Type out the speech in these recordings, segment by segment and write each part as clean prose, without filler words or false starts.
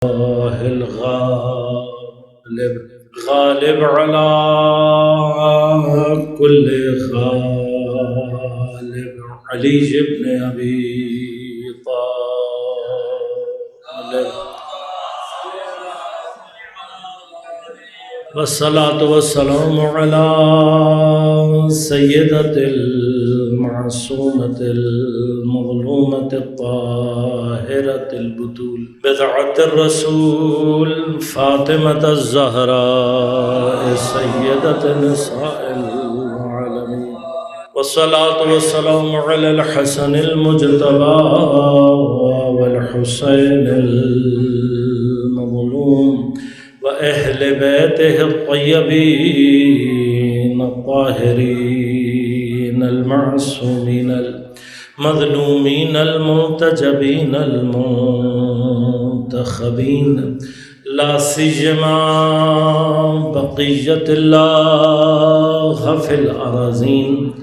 الغالب غالب على كل غالب علي بن أبي طالب والصلاة والسلام على سيدة المعصومة المظلومة الطاهرة البتول بضعة الرسول فاطمة الزهراء سيدة نساء العالمين والصلاة والسلام على الحسن المجتبى والحسين المظلوم وأهل بيته الطيبين الطاهرين المعصومين المظلومين المنتجبين المنتخبين لا سيما بقية الله في الأراضين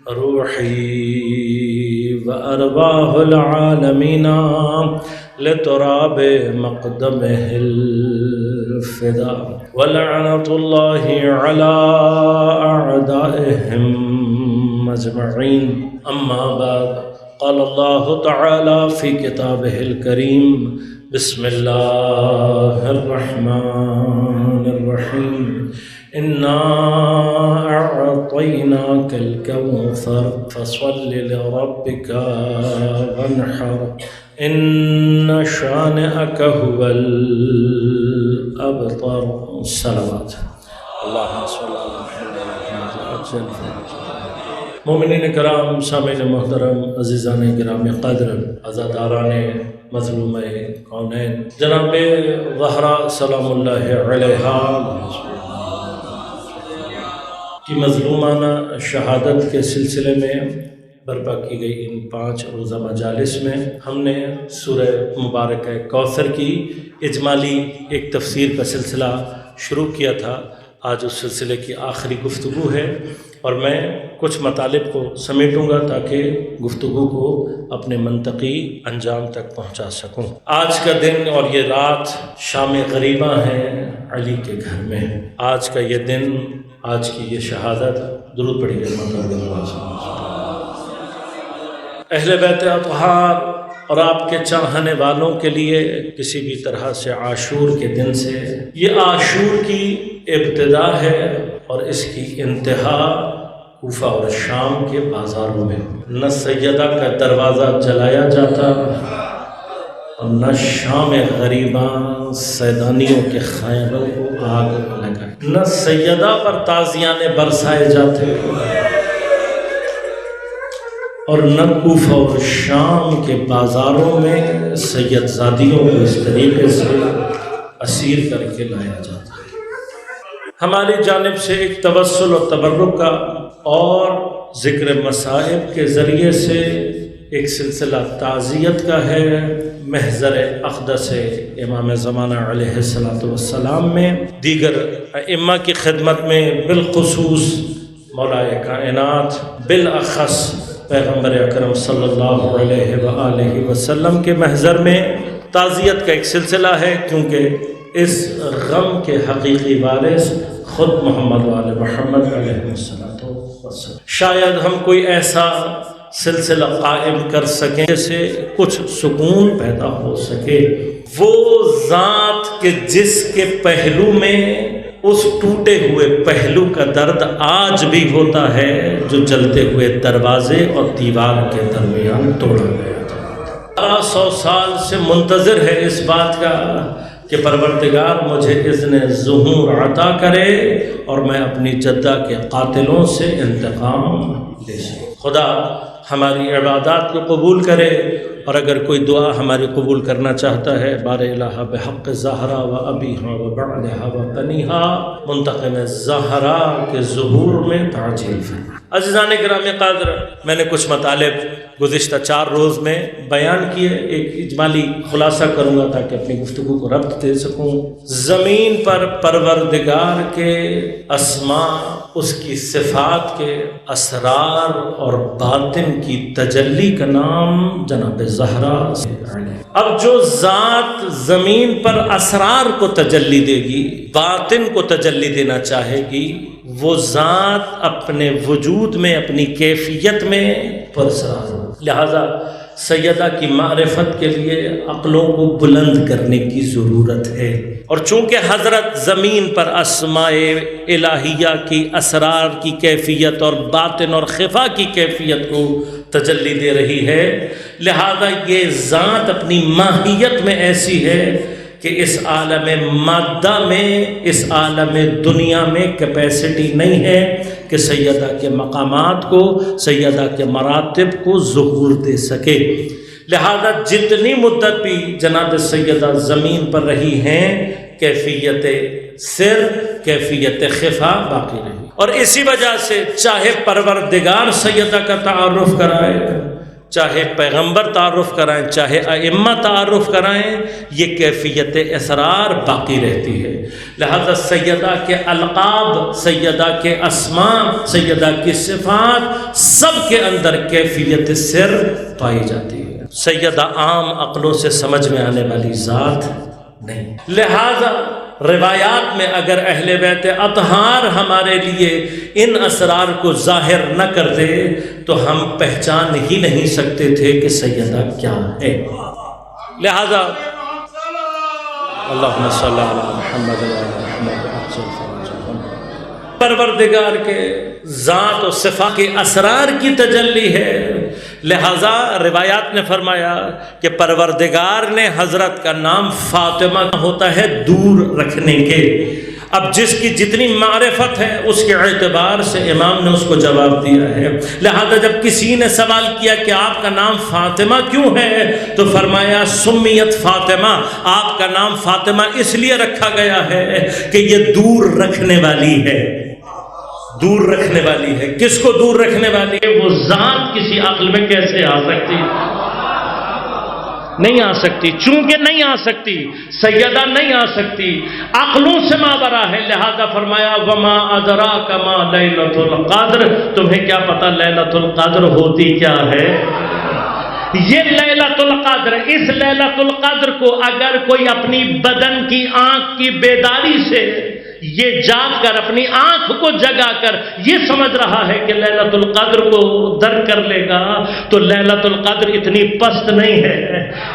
روحي وأرواح العالمين لتراب مقدمه الفداء ولعنة الله على أعدائهم أجمعين أما بعد قال الله تعالى في كتابه الكريم بسم الله الرحمن الرحيم إنا أعطيناك الكوثر فصل لربك وانحر إن شانئك هو الأبتر صلوات اللهم صل على محمد مومنین کرام سامعین محترم عزیزان گرامی قدر عزاداران مظلوم کونین جناب زہرا سلام اللہ علیہا کی مظلومانہ شہادت کے سلسلے میں برپا کی گئی ان 5 روزہ مجالس میں ہم نے سورہ مبارکہ کوثر کی اجمالی ایک تفسیر کا سلسلہ شروع کیا تھا۔ آج اس سلسلے کی آخری گفتگو ہے اور میں کچھ مطالب کو سمیٹوں گا تاکہ گفتگو کو اپنے منطقی انجام تک پہنچا سکوں۔ آج کا دن اور یہ رات شام غریبہ ہے علی کے گھر میں۔ آج کا یہ دن، آج کی یہ شہادت، درود پڑھیے اہل بیت اطہار اور آپ کے چاہنے والوں کے لیے کسی بھی طرح سے عاشور کے دن سے یہ عاشور کی ابتدا ہے اور اس کی انتہا کوفہ اور شام کے بازاروں میں نہ سیدہ کا دروازہ جلایا جاتا اور نہ شام غریباں سیدانیوں کے خیموں کو آگ لگائی، نہ سیدہ پر تازیانے برسائے جاتے اور نہ کوفہ اور شام کے بازاروں میں سید زادیوں کو اس طریقے سے اسیر کر کے لایا جاتا ہے۔ ہماری جانب سے ایک توسل و تبرک کا اور ذکر مصائب کے ذریعے سے ایک سلسلہ تعزیت کا ہے محضر اقدس امام زمانہ علیہ السلام میں، دیگر ائمہ کی خدمت میں، بالخصوص مولائے کائنات، بالاخص پیغمبر اکرم صلی اللہ علیہ وآلہ وسلم کے محضر میں تعزیت کا ایک سلسلہ ہے، کیونکہ اس غم کے حقیقی وارث خود محمد وآل محمد علیہ السلام۔ شاید ہم کوئی ایسا سلسلہ قائم کر سکیں جس سے کچھ سکون پیدا ہو سکے، وہ ذات کے جس کے پہلو میں اس ٹوٹے ہوئے پہلو کا درد آج بھی ہوتا ہے جو جلتے ہوئے دروازے اور دیوار کے درمیان توڑا گیا تھا۔ 100 سال سے منتظر ہے اس بات کا کہ پروردگار مجھے اذن ظہور عطا کرے اور میں اپنی جدہ کے قاتلوں سے انتقام لے سکوں۔ خدا ہماری عبادات کو قبول کرے، اور اگر کوئی دعا ہماری قبول کرنا چاہتا ہے بار الہ بحق زہرا و ابیہا و بعدہا و قنیہا، منتقم زہرا کے ظہور میں تعجیل فرما۔ عزیزان گرامی قدر، میں نے کچھ مطالب گزشتہ 4 روز میں بیان کیے، ایک اجمالی خلاصہ کروں گا تاکہ اپنی گفتگو کو ربط دے سکوں۔ زمین پر پروردگار کے اسماء، اس کی صفات کے اسرار اور باطن کی تجلی کا نام جناب زہرا ہے۔ اب جو ذات زمین پر اسرار کو تجلی دے گی، باطن کو تجلی دینا چاہے گی، وہ ذات اپنے وجود میں، اپنی کیفیت میں پراسرار ہو۔ لہذا سیدہ کی معرفت کے لیے عقلوں کو بلند کرنے کی ضرورت ہے، اور چونکہ حضرت زمین پر اسماء الہیہ کی اسرار کی کیفیت اور باطن اور خفا کی کیفیت کو تجلی دے رہی ہے، لہذا یہ ذات اپنی ماہیت میں ایسی ہے کہ اس عالم مادہ میں، اس عالم دنیا میں کیپیسٹی نہیں ہے کہ سیدہ کے مقامات کو، سیدہ کے مراتب کو ظہور دے سکے۔ لہذا جتنی مدت بھی جناب سیدہ زمین پر رہی ہیں، کیفیت سر، کیفیت خفا باقی رہی، اور اسی وجہ سے چاہے پروردگار سیدہ کا تعارف کرائے، چاہے پیغمبر تعارف کرائیں، چاہے ائمہ تعارف کرائیں، یہ کیفیت اسرار باقی رہتی ہے۔ لہذا سیدہ کے القاب، سیدہ کے اسماء، سیدہ کی صفات، سب کے اندر کیفیت سر پائی جاتی ہے۔ سیدہ عام عقلوں سے سمجھ میں آنے والی ذات نہیں۔ لہذا روایات میں اگر اہل بیت اطہار ہمارے لیے ان اسرار کو ظاہر نہ کرتے تو ہم پہچان ہی نہیں سکتے تھے کہ سیدہ کیا ہے۔ لہذا اللہم صلی علی محمد پروردگار کے ذات و صفات کے اسرار کی تجلی ہے۔ لہذا روایات نے فرمایا کہ پروردگار نے حضرت کا نام فاطمہ ہوتا ہے دور رکھنے کے۔ اب جس کی جتنی معرفت ہے اس کے اعتبار سے امام نے اس کو جواب دیا ہے۔ لہذا جب کسی نے سوال کیا کہ آپ کا نام فاطمہ کیوں ہے، تو فرمایا سمیت فاطمہ، آپ کا نام فاطمہ اس لیے رکھا گیا ہے کہ یہ دور رکھنے والی ہے، دور رکھنے والی ہے۔ کس کو دور رکھنے والی ہے؟ وہ ذات کسی عقل میں کیسے آ سکتی؟ نہیں آ سکتی، چونکہ نہیں آ سکتی، سیدہ نہیں آ سکتی، عقلوں سے ماورا ہے۔ لہذا فرمایا وما ادراک ما لیلۃ القدر، تمہیں کیا پتہ لیلۃ القدر ہوتی کیا ہے؟ یہ لیلۃ القدر، اس لیلۃ القدر کو اگر کوئی اپنی بدن کی آنکھ کی بیداری سے یہ جاگ کر، اپنی آنکھ کو جگا کر یہ سمجھ رہا ہے کہ لیلۃ القدر کو درک کر لے گا، تو لیلۃ القدر اتنی پست نہیں ہے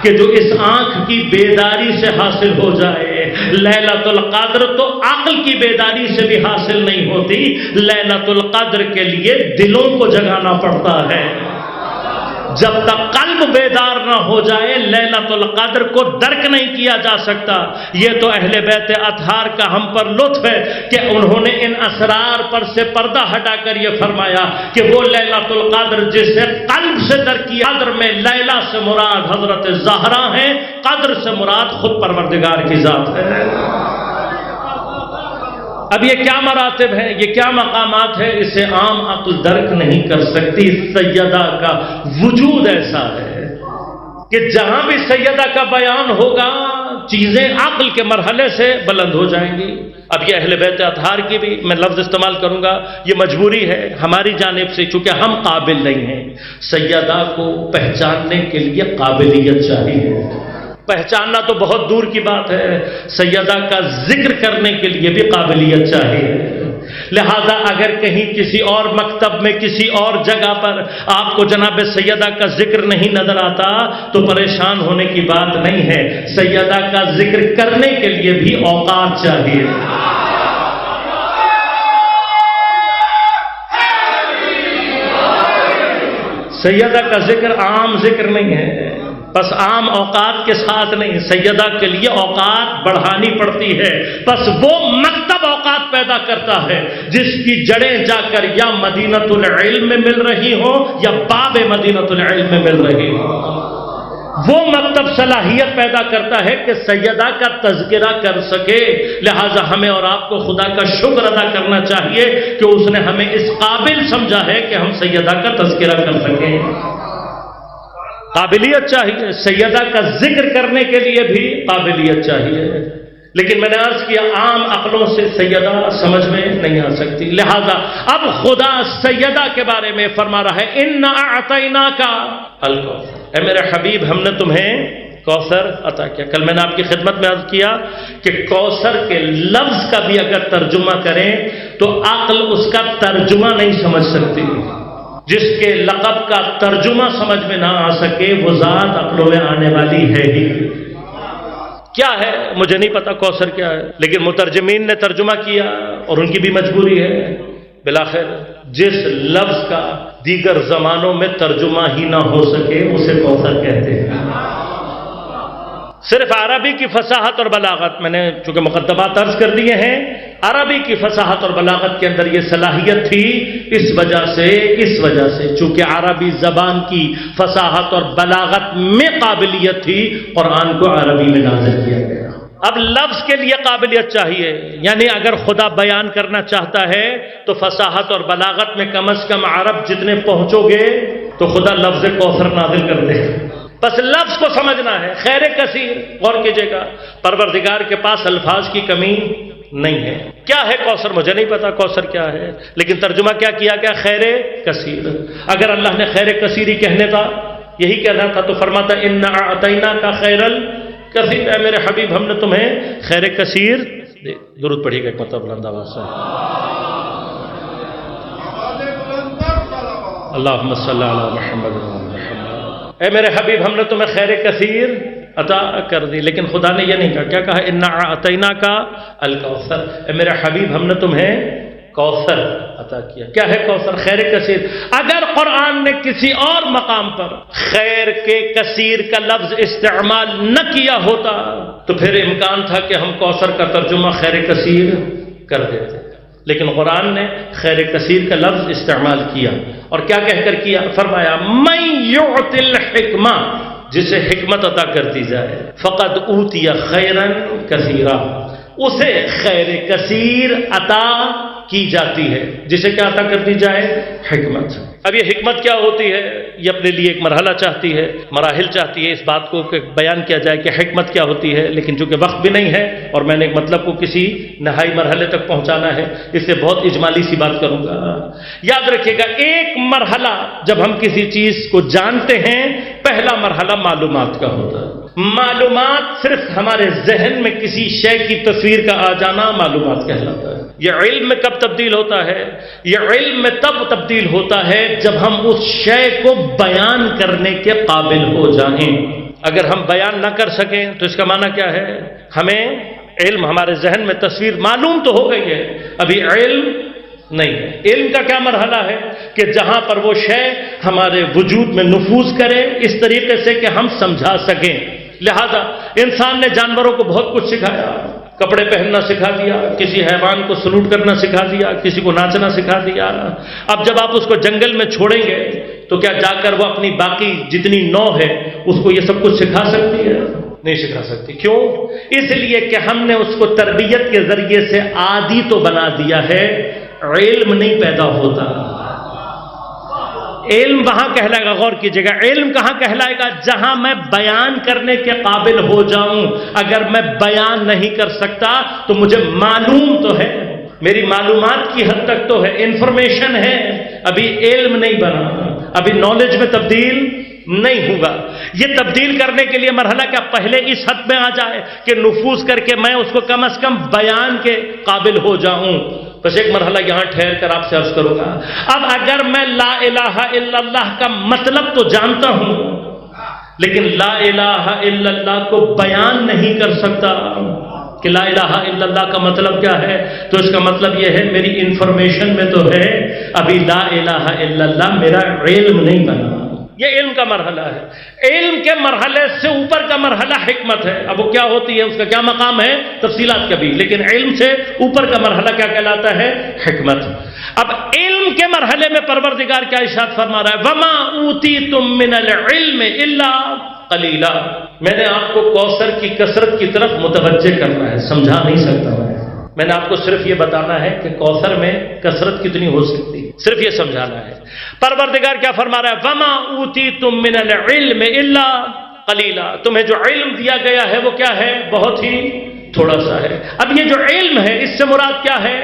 کہ جو اس آنکھ کی بیداری سے حاصل ہو جائے۔ لیلۃ القدر تو عقل کی بیداری سے بھی حاصل نہیں ہوتی، لیلۃ القدر کے لیے دلوں کو جگانا پڑتا ہے۔ جب تک قلب بیدار نہ ہو جائے لیلۃ القدر کو درک نہیں کیا جا سکتا۔ یہ تو اہل بیت اطہار کا ہم پر لطف ہے کہ انہوں نے ان اسرار پر سے پردہ ہٹا کر یہ فرمایا کہ وہ لیلۃ القدر جسے قلب سے درک کیا۔ قدر میں لیلہ سے مراد حضرت زہرا ہے، قدر سے مراد خود پروردگار کی ذات ہے۔ اب یہ کیا مراتب ہیں، یہ کیا مقامات ہیں، اسے عام عقل درک نہیں کر سکتی۔ سیدہ کا وجود ایسا ہے کہ جہاں بھی سیدہ کا بیان ہوگا چیزیں عقل کے مرحلے سے بلند ہو جائیں گی۔ اب یہ اہل بیت اطہار کی بھی میں لفظ استعمال کروں گا، یہ مجبوری ہے ہماری جانب سے، چونکہ ہم قابل نہیں ہیں۔ سیدہ کو پہچاننے کے لیے قابلیت چاہیے، پہچاننا تو بہت دور کی بات ہے، سیدہ کا ذکر کرنے کے لیے بھی قابلیت چاہیے۔ لہذا اگر کہیں کسی اور مکتب میں، کسی اور جگہ پر آپ کو جناب سیدہ کا ذکر نہیں نظر آتا تو پریشان ہونے کی بات نہیں ہے، سیدہ کا ذکر کرنے کے لیے بھی اوقات چاہیے۔ سیدہ کا ذکر عام ذکر نہیں ہے، بس عام اوقات کے ساتھ نہیں، سیدہ کے لیے اوقات بڑھانی پڑتی ہے۔ بس وہ مکتب اوقات پیدا کرتا ہے جس کی جڑیں جا کر یا مدینۃ العلم میں مل رہی ہوں یا باب مدینۃ العلم میں مل رہی ہوں۔ وہ مکتب صلاحیت پیدا کرتا ہے کہ سیدہ کا تذکرہ کر سکے۔ لہٰذا ہمیں اور آپ کو خدا کا شکر ادا کرنا چاہیے کہ اس نے ہمیں اس قابل سمجھا ہے کہ ہم سیدہ کا تذکرہ کر سکیں۔ قابلیت چاہیے، سیدہ کا ذکر کرنے کے لیے بھی قابلیت چاہیے، لیکن میں نے عرض کیا عام عقلوں سے سیدہ سمجھ میں نہیں آ سکتی، لہذا اب خدا سیدہ کے بارے میں فرما رہا ہے اِنَّا أَعْطَيْنَاكَ الْكَوْثَرَ، اے میرے حبیب ہم نے تمہیں کوثر عطا کیا۔ کل میں نے آپ کی خدمت میں عرض کیا کہ کوثر کے لفظ کا بھی اگر ترجمہ کریں تو عقل اس کا ترجمہ نہیں سمجھ سکتی، جس کے لقب کا ترجمہ سمجھ میں نہ آ سکے وہ ذات عقلوں میں آنے والی ہے ہی کیا ہے مجھے نہیں پتا کوثر کیا ہے، لیکن مترجمین نے ترجمہ کیا اور ان کی بھی مجبوری ہے، بالآخر جس لفظ کا دیگر زمانوں میں ترجمہ ہی نہ ہو سکے اسے کوثر کہتے ہیں۔ صرف عربی کی فصاحت اور بلاغت، میں نے چونکہ مقدمات عرض کر دیے ہیں، عربی کی فصاحت اور بلاغت کے اندر یہ صلاحیت تھی، اس وجہ سے چونکہ عربی زبان کی فصاحت اور بلاغت میں قابلیت تھی، قرآن کو عربی میں نازل کیا گیا۔ اب لفظ کے لیے قابلیت چاہیے، یعنی اگر خدا بیان کرنا چاہتا ہے تو فصاحت اور بلاغت میں کم از کم عرب جتنے پہنچو گے تو خدا لفظ کوثر نازل کر دے، بس لفظ کو سمجھنا ہے۔ خیر کثیر، غور کیجئے گا، پروردگار کے پاس الفاظ کی کمی نہیں ہے۔ کیا ہے کوثر مجھے نہیں پتا کوثر کیا ہے، لیکن ترجمہ کیا کیا گیا؟ خیر کثیر۔ اگر اللہ نے خیر کثیر ہی کہنے تھا، یہی کہنا تھا تو فرماتا اِنَّا أَعْطَيْنَاكَ خَيْرَ الْكَثِيرِ، اے میرے حبیب ہم نے تمہیں خیر کثیر دے۔ درود پڑھیے گا ایک مرتبہ بلند آواز سے، اللہم صلی علی محمد وعلی محمد۔ اے میرے حبیب ہم نے تمہیں خیر کثیر عطا کر دی، لیکن خدا نے یہ نہیں کہا، کیا کہا؟ اِنَّا أَعْطَيْنَاكَ الْكَوْثَرَ، اے میرے حبیب ہم نے تمہیں کوثر عطا کیا۔ کیا ہے کوثر؟ خیر کثیر۔ اگر قرآن نے کسی اور مقام پر خیر کے کثیر کا لفظ استعمال نہ کیا ہوتا تو پھر امکان تھا کہ ہم کوثر کا ترجمہ خیر کثیر کر دیتے، لیکن قرآن نے خیر کثیر کا لفظ استعمال کیا، اور کیا کہہ کر کیا؟ فرمایا مَن یُعْطِ الْحِکْمَةَ، جسے حکمت عطا کر دی جائے، فقد اوتی خیرا کثیرا، اسے خیر کثیر عطا کی جاتی ہے، جسے کیا عطا کر دی جائے؟ حکمت۔ اب یہ حکمت کیا ہوتی ہے؟ یہ اپنے لیے ایک مرحلہ چاہتی ہے، مراحل چاہتی ہے اس بات کو کہ بیان کیا جائے کہ حکمت کیا ہوتی ہے، لیکن چونکہ وقت بھی نہیں ہے اور میں نے ایک مطلب کو کسی نہائی مرحلے تک پہنچانا ہے، اس سے بہت اجمالی سی بات کروں گا۔ یاد رکھیے گا، ایک مرحلہ جب ہم کسی چیز کو جانتے ہیں، پہلا مرحلہ معلومات کا ہوتا ہے۔ معلومات صرف ہمارے ذہن میں کسی شے کی تصویر کا آ جانا معلومات کہلاتا ہے۔ یہ علم میں کب تبدیل ہوتا ہے؟ یہ علم میں تب تبدیل ہوتا ہے جب ہم اس شے کو بیان کرنے کے قابل ہو جائیں۔ اگر ہم بیان نہ کر سکیں تو اس کا معنی کیا ہے؟ ہمیں علم، ہمارے ذہن میں تصویر معلوم تو ہو گئی ہے، ابھی علم نہیں ہے۔ علم کا کیا مرحلہ ہے؟ کہ جہاں پر وہ شے ہمارے وجود میں نفوذ کرے اس طریقے سے کہ ہم سمجھا سکیں۔ لہذا انسان نے جانوروں کو بہت کچھ سکھایا، کپڑے پہننا سکھا دیا، کسی حیوان کو سلوٹ کرنا سکھا دیا، کسی کو ناچنا سکھا دیا۔ اب جب آپ اس کو جنگل میں چھوڑیں گے تو کیا جا کر وہ اپنی باقی جتنی نو ہے اس کو یہ سب کچھ سکھا سکتی ہے؟ نہیں سکھا سکتی۔ کیوں؟ اس لیے کہ ہم نے اس کو تربیت کے ذریعے سے عادی تو بنا دیا ہے، علم نہیں پیدا ہوتا۔ علم وہاں کہلائے گا، غور کیجئے گا، علم کہاں کہلائے گا؟ جہاں میں بیان کرنے کے قابل ہو جاؤں۔ اگر میں بیان نہیں کر سکتا تو مجھے معلوم تو ہے، میری معلومات کی حد تک تو ہے، انفارمیشن ہے، ابھی علم نہیں بنا، ابھی نالج میں تبدیل نہیں ہوگا۔ یہ تبدیل کرنے کے لیے مرحلہ کیا پہلے اس حد میں آ جائے کہ نفوذ کر کے میں اس کو کم از کم بیان کے قابل ہو جاؤں۔ بس ایک مرحلہ یہاں ٹھہر کر آپ سے عرض کروں گا، اب اگر میں لا الہ الا اللہ کا مطلب تو جانتا ہوں لیکن لا الہ الا اللہ کو بیان نہیں کر سکتا کہ لا الہ الا اللہ کا مطلب کیا ہے، تو اس کا مطلب یہ ہے میری انفارمیشن میں تو ہے، ابھی لا الہ الا اللہ میرا علم نہیں بنا۔ یہ علم کا مرحلہ ہے۔ علم کے مرحلے سے اوپر کا مرحلہ حکمت ہے۔ اب وہ کیا ہوتی ہے، اس کا کیا مقام ہے، تفصیلات کبھی، لیکن علم سے اوپر کا مرحلہ کیا کہلاتا ہے؟ حکمت۔ اب علم کے مرحلے میں پروردگار کیا ارشاد فرما رہا ہے؟ وَمَا أُوتِيتُم مِّنَ الْعِلْمِ إِلَّا قَلِيلًا، میں نے آپ کو کوثر کی کثرت کی طرف متوجہ کرنا ہے، سمجھا نہیں سکتا میں۔ میں نے آپ کو صرف یہ بتانا ہے کہ کوثر میں کثرت کتنی ہو سکتی ہے، صرف یہ سمجھانا ہے۔ پروردگار کیا فرما رہا ہے؟ وَمَا أُوتِيتُم مِّنَ الْعِلْمِ إِلَّا قَلِيلًا، تمہیں جو علم دیا گیا ہے وہ کیا ہے؟ بہت ہی تھوڑا سا ہے۔ اب یہ جو علم ہے اس سے مراد کیا ہے؟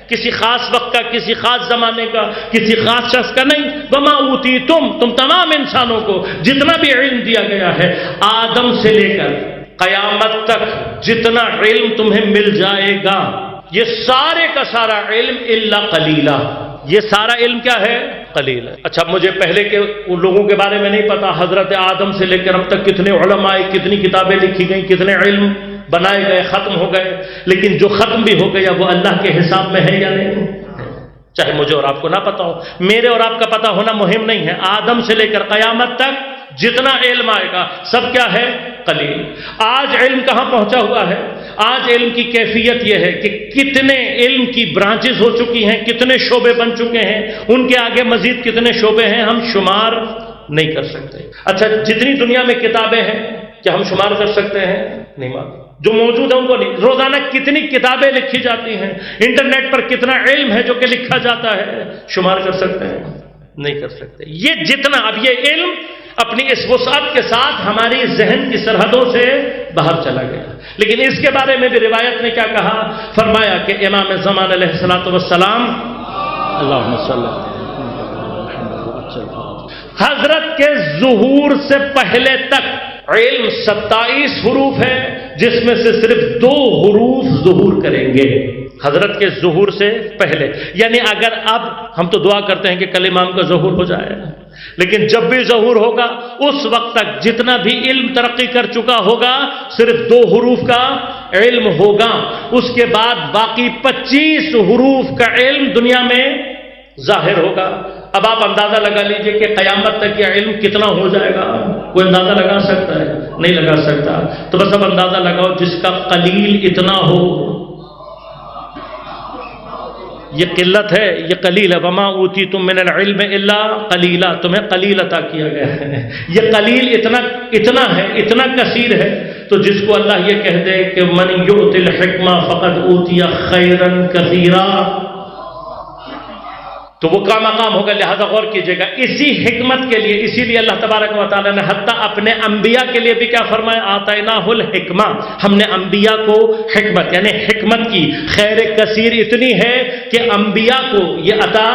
کسی خاص وقت کا، کسی خاص زمانے کا، کسی خاص شخص کا نہیں۔ وَمَا أُوتِيتُم، تم تمام انسانوں کو جتنا بھی علم دیا گیا ہے، آدم سے لے کر قیامت تک جتنا علم تمہیں مل جائے گا، یہ سارے کا سارا علم الا قلیلا، یہ سارا علم کیا ہے؟ قلیل ہے۔ اچھا مجھے پہلے کے ان لوگوں کے بارے میں نہیں پتا، حضرت آدم سے لے کر اب تک کتنے علماء، کتنی کتابیں لکھی گئیں، کتنے علم بنائے گئے، ختم ہو گئے، لیکن جو ختم بھی ہو گیا وہ اللہ کے حساب میں ہے یا نہیں؟ چاہے مجھے اور آپ کو نہ پتا ہو، میرے اور آپ کا پتا ہونا مہم نہیں ہے۔ آدم سے لے کر قیامت تک جتنا علم آئے گا سب کیا ہے؟ قلیل۔ آج علم کہاں پہنچا ہوا ہے؟ آج علم کی کیفیت یہ ہے کہ کتنے علم کی برانچز ہو چکی ہیں، کتنے شعبے بن چکے ہیں، ان کے آگے مزید کتنے شعبے ہیں ہم شمار نہیں کر سکتے۔ اچھا جتنی دنیا میں کتابیں ہیں کیا ہم شمار کر سکتے ہیں؟ نہیں مانتے، جو موجود ہیں ان کو نہیں۔ روزانہ کتنی کتابیں لکھی جاتی ہیں، انٹرنیٹ پر کتنا علم ہے جو کہ لکھا جاتا ہے، شمار کر سکتے ہیں؟ نہیں کر سکتے۔ یہ جتنا، اب یہ علم اپنی اس وسعت کے ساتھ ہماری ذہن کی سرحدوں سے باہر چلا گیا، لیکن اس کے بارے میں بھی روایت نے کیا کہا؟ فرمایا کہ امام زمان علیہ الصلوۃ والسلام اللہم صلی حضرت کے ظہور سے پہلے تک علم 27 حروف ہے، جس میں سے صرف 2 حروف ظہور کریں گے حضرت کے ظہور سے پہلے۔ یعنی اگر اب ہم تو دعا کرتے ہیں کہ کل امام کا ظہور ہو جائے، لیکن جب بھی ظہور ہوگا اس وقت تک جتنا بھی علم ترقی کر چکا ہوگا صرف 2 حروف کا علم ہوگا، اس کے بعد باقی 25 حروف کا علم دنیا میں ظاہر ہوگا۔ اب آپ اندازہ لگا لیجئے کہ قیامت تک یہ علم کتنا ہو جائے گا، کوئی اندازہ لگا سکتا ہے؟ نہیں لگا سکتا۔ تو بس اب اندازہ لگاؤ جس کا قلیل اتنا ہو، یہ قلت ہے، یہ قلیل ہے۔ وما اوتیتم من العلم الا قلیلا، تمہیں قلیل عطا کیا گیا ہے۔ یہ قلیل اتنا ہے، اتنا کثیر ہے، تو جس کو اللہ یہ کہہ دے کہ من یؤتی الحکمہ فقد اوتی خیرا کثیرا، تو وہ کا مقام ہوگا۔ لہذا غور کیجئے گا، اسی حکمت کے لیے، اسی لیے اللہ تبارک و تعالیٰ نے حتیٰ اپنے انبیاء کے لیے بھی کیا فرمایا؟ آتیناہ الحکمہ، ہم نے انبیاء کو حکمت، یعنی حکمت کی خیر کثیر اتنی ہے کہ انبیاء کو یہ عطا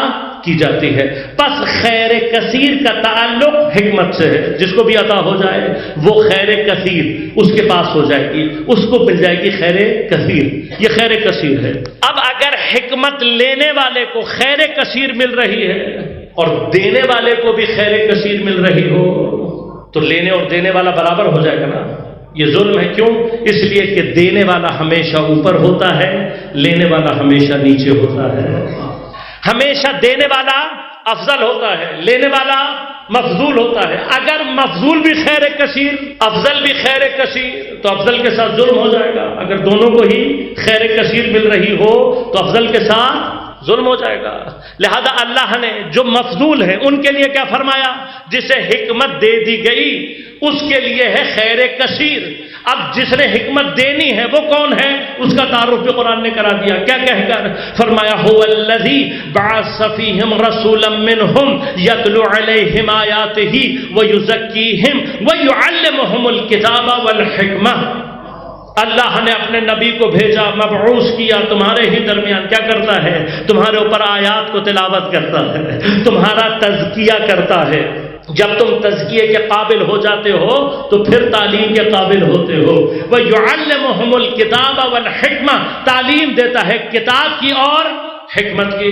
کی جاتی ہے۔ پس خیر کثیر کا تعلق حکمت سے ہے، جس کو بھی عطا ہو جائے وہ خیر کثیر اس کے پاس ہو جائے گی، اس کو مل جائے گی خیر کثیر، یہ خیر کثیر ہے۔ اب اگر حکمت لینے والے کو خیر کثیر مل رہی ہے اور دینے والے کو بھی خیر کثیر مل رہی ہو تو لینے اور دینے والا برابر ہو جائے گا نا؟ یہ ظلم ہے۔ کیوں؟ اس لیے کہ دینے والا ہمیشہ اوپر ہوتا ہے، لینے والا ہمیشہ نیچے ہوتا ہے۔ ہمیشہ دینے والا افضل ہوتا ہے، لینے والا مفضول ہوتا ہے۔ اگر مفضول بھی خیر کثیر، افضل بھی خیر کثیر، تو افضل کے ساتھ ظلم ہو جائے گا۔ اگر دونوں کو ہی خیر کثیر مل رہی ہو تو افضل کے ساتھ ظلم ہو جائے گا۔ لہذا اللہ نے جو مفضول ہیں ان کے لیے کیا فرمایا؟ جسے حکمت دے دی گئی اس کے لیے ہے خیر کثیر۔ اب جس نے حکمت دینی ہے وہ کون ہے؟ اس کا تعارف بھی قرآن نے کرا دیا، کیا کہہ کر؟ فرمایا هو الذی بعث فیہم رسولا منہم یتلو علیہم آیاتہ ویزکیہم ویعلمہم الکتاب والحکمہ۔ اللہ نے اپنے نبی کو بھیجا، مبعوث کیا، تمہارے ہی درمیان کیا کرتا ہے؟ تمہارے اوپر آیات کو تلاوت کرتا ہے، تمہارا تزکیہ کرتا ہے۔ جب تم تزکیے کے قابل ہو جاتے ہو تو پھر تعلیم کے قابل ہوتے ہو۔ وَيُعَلِّمُهُمُ الْكِتَابَ وَالْحِکْمَةَ، تعلیم دیتا ہے کتاب کی اور حکمت کی۔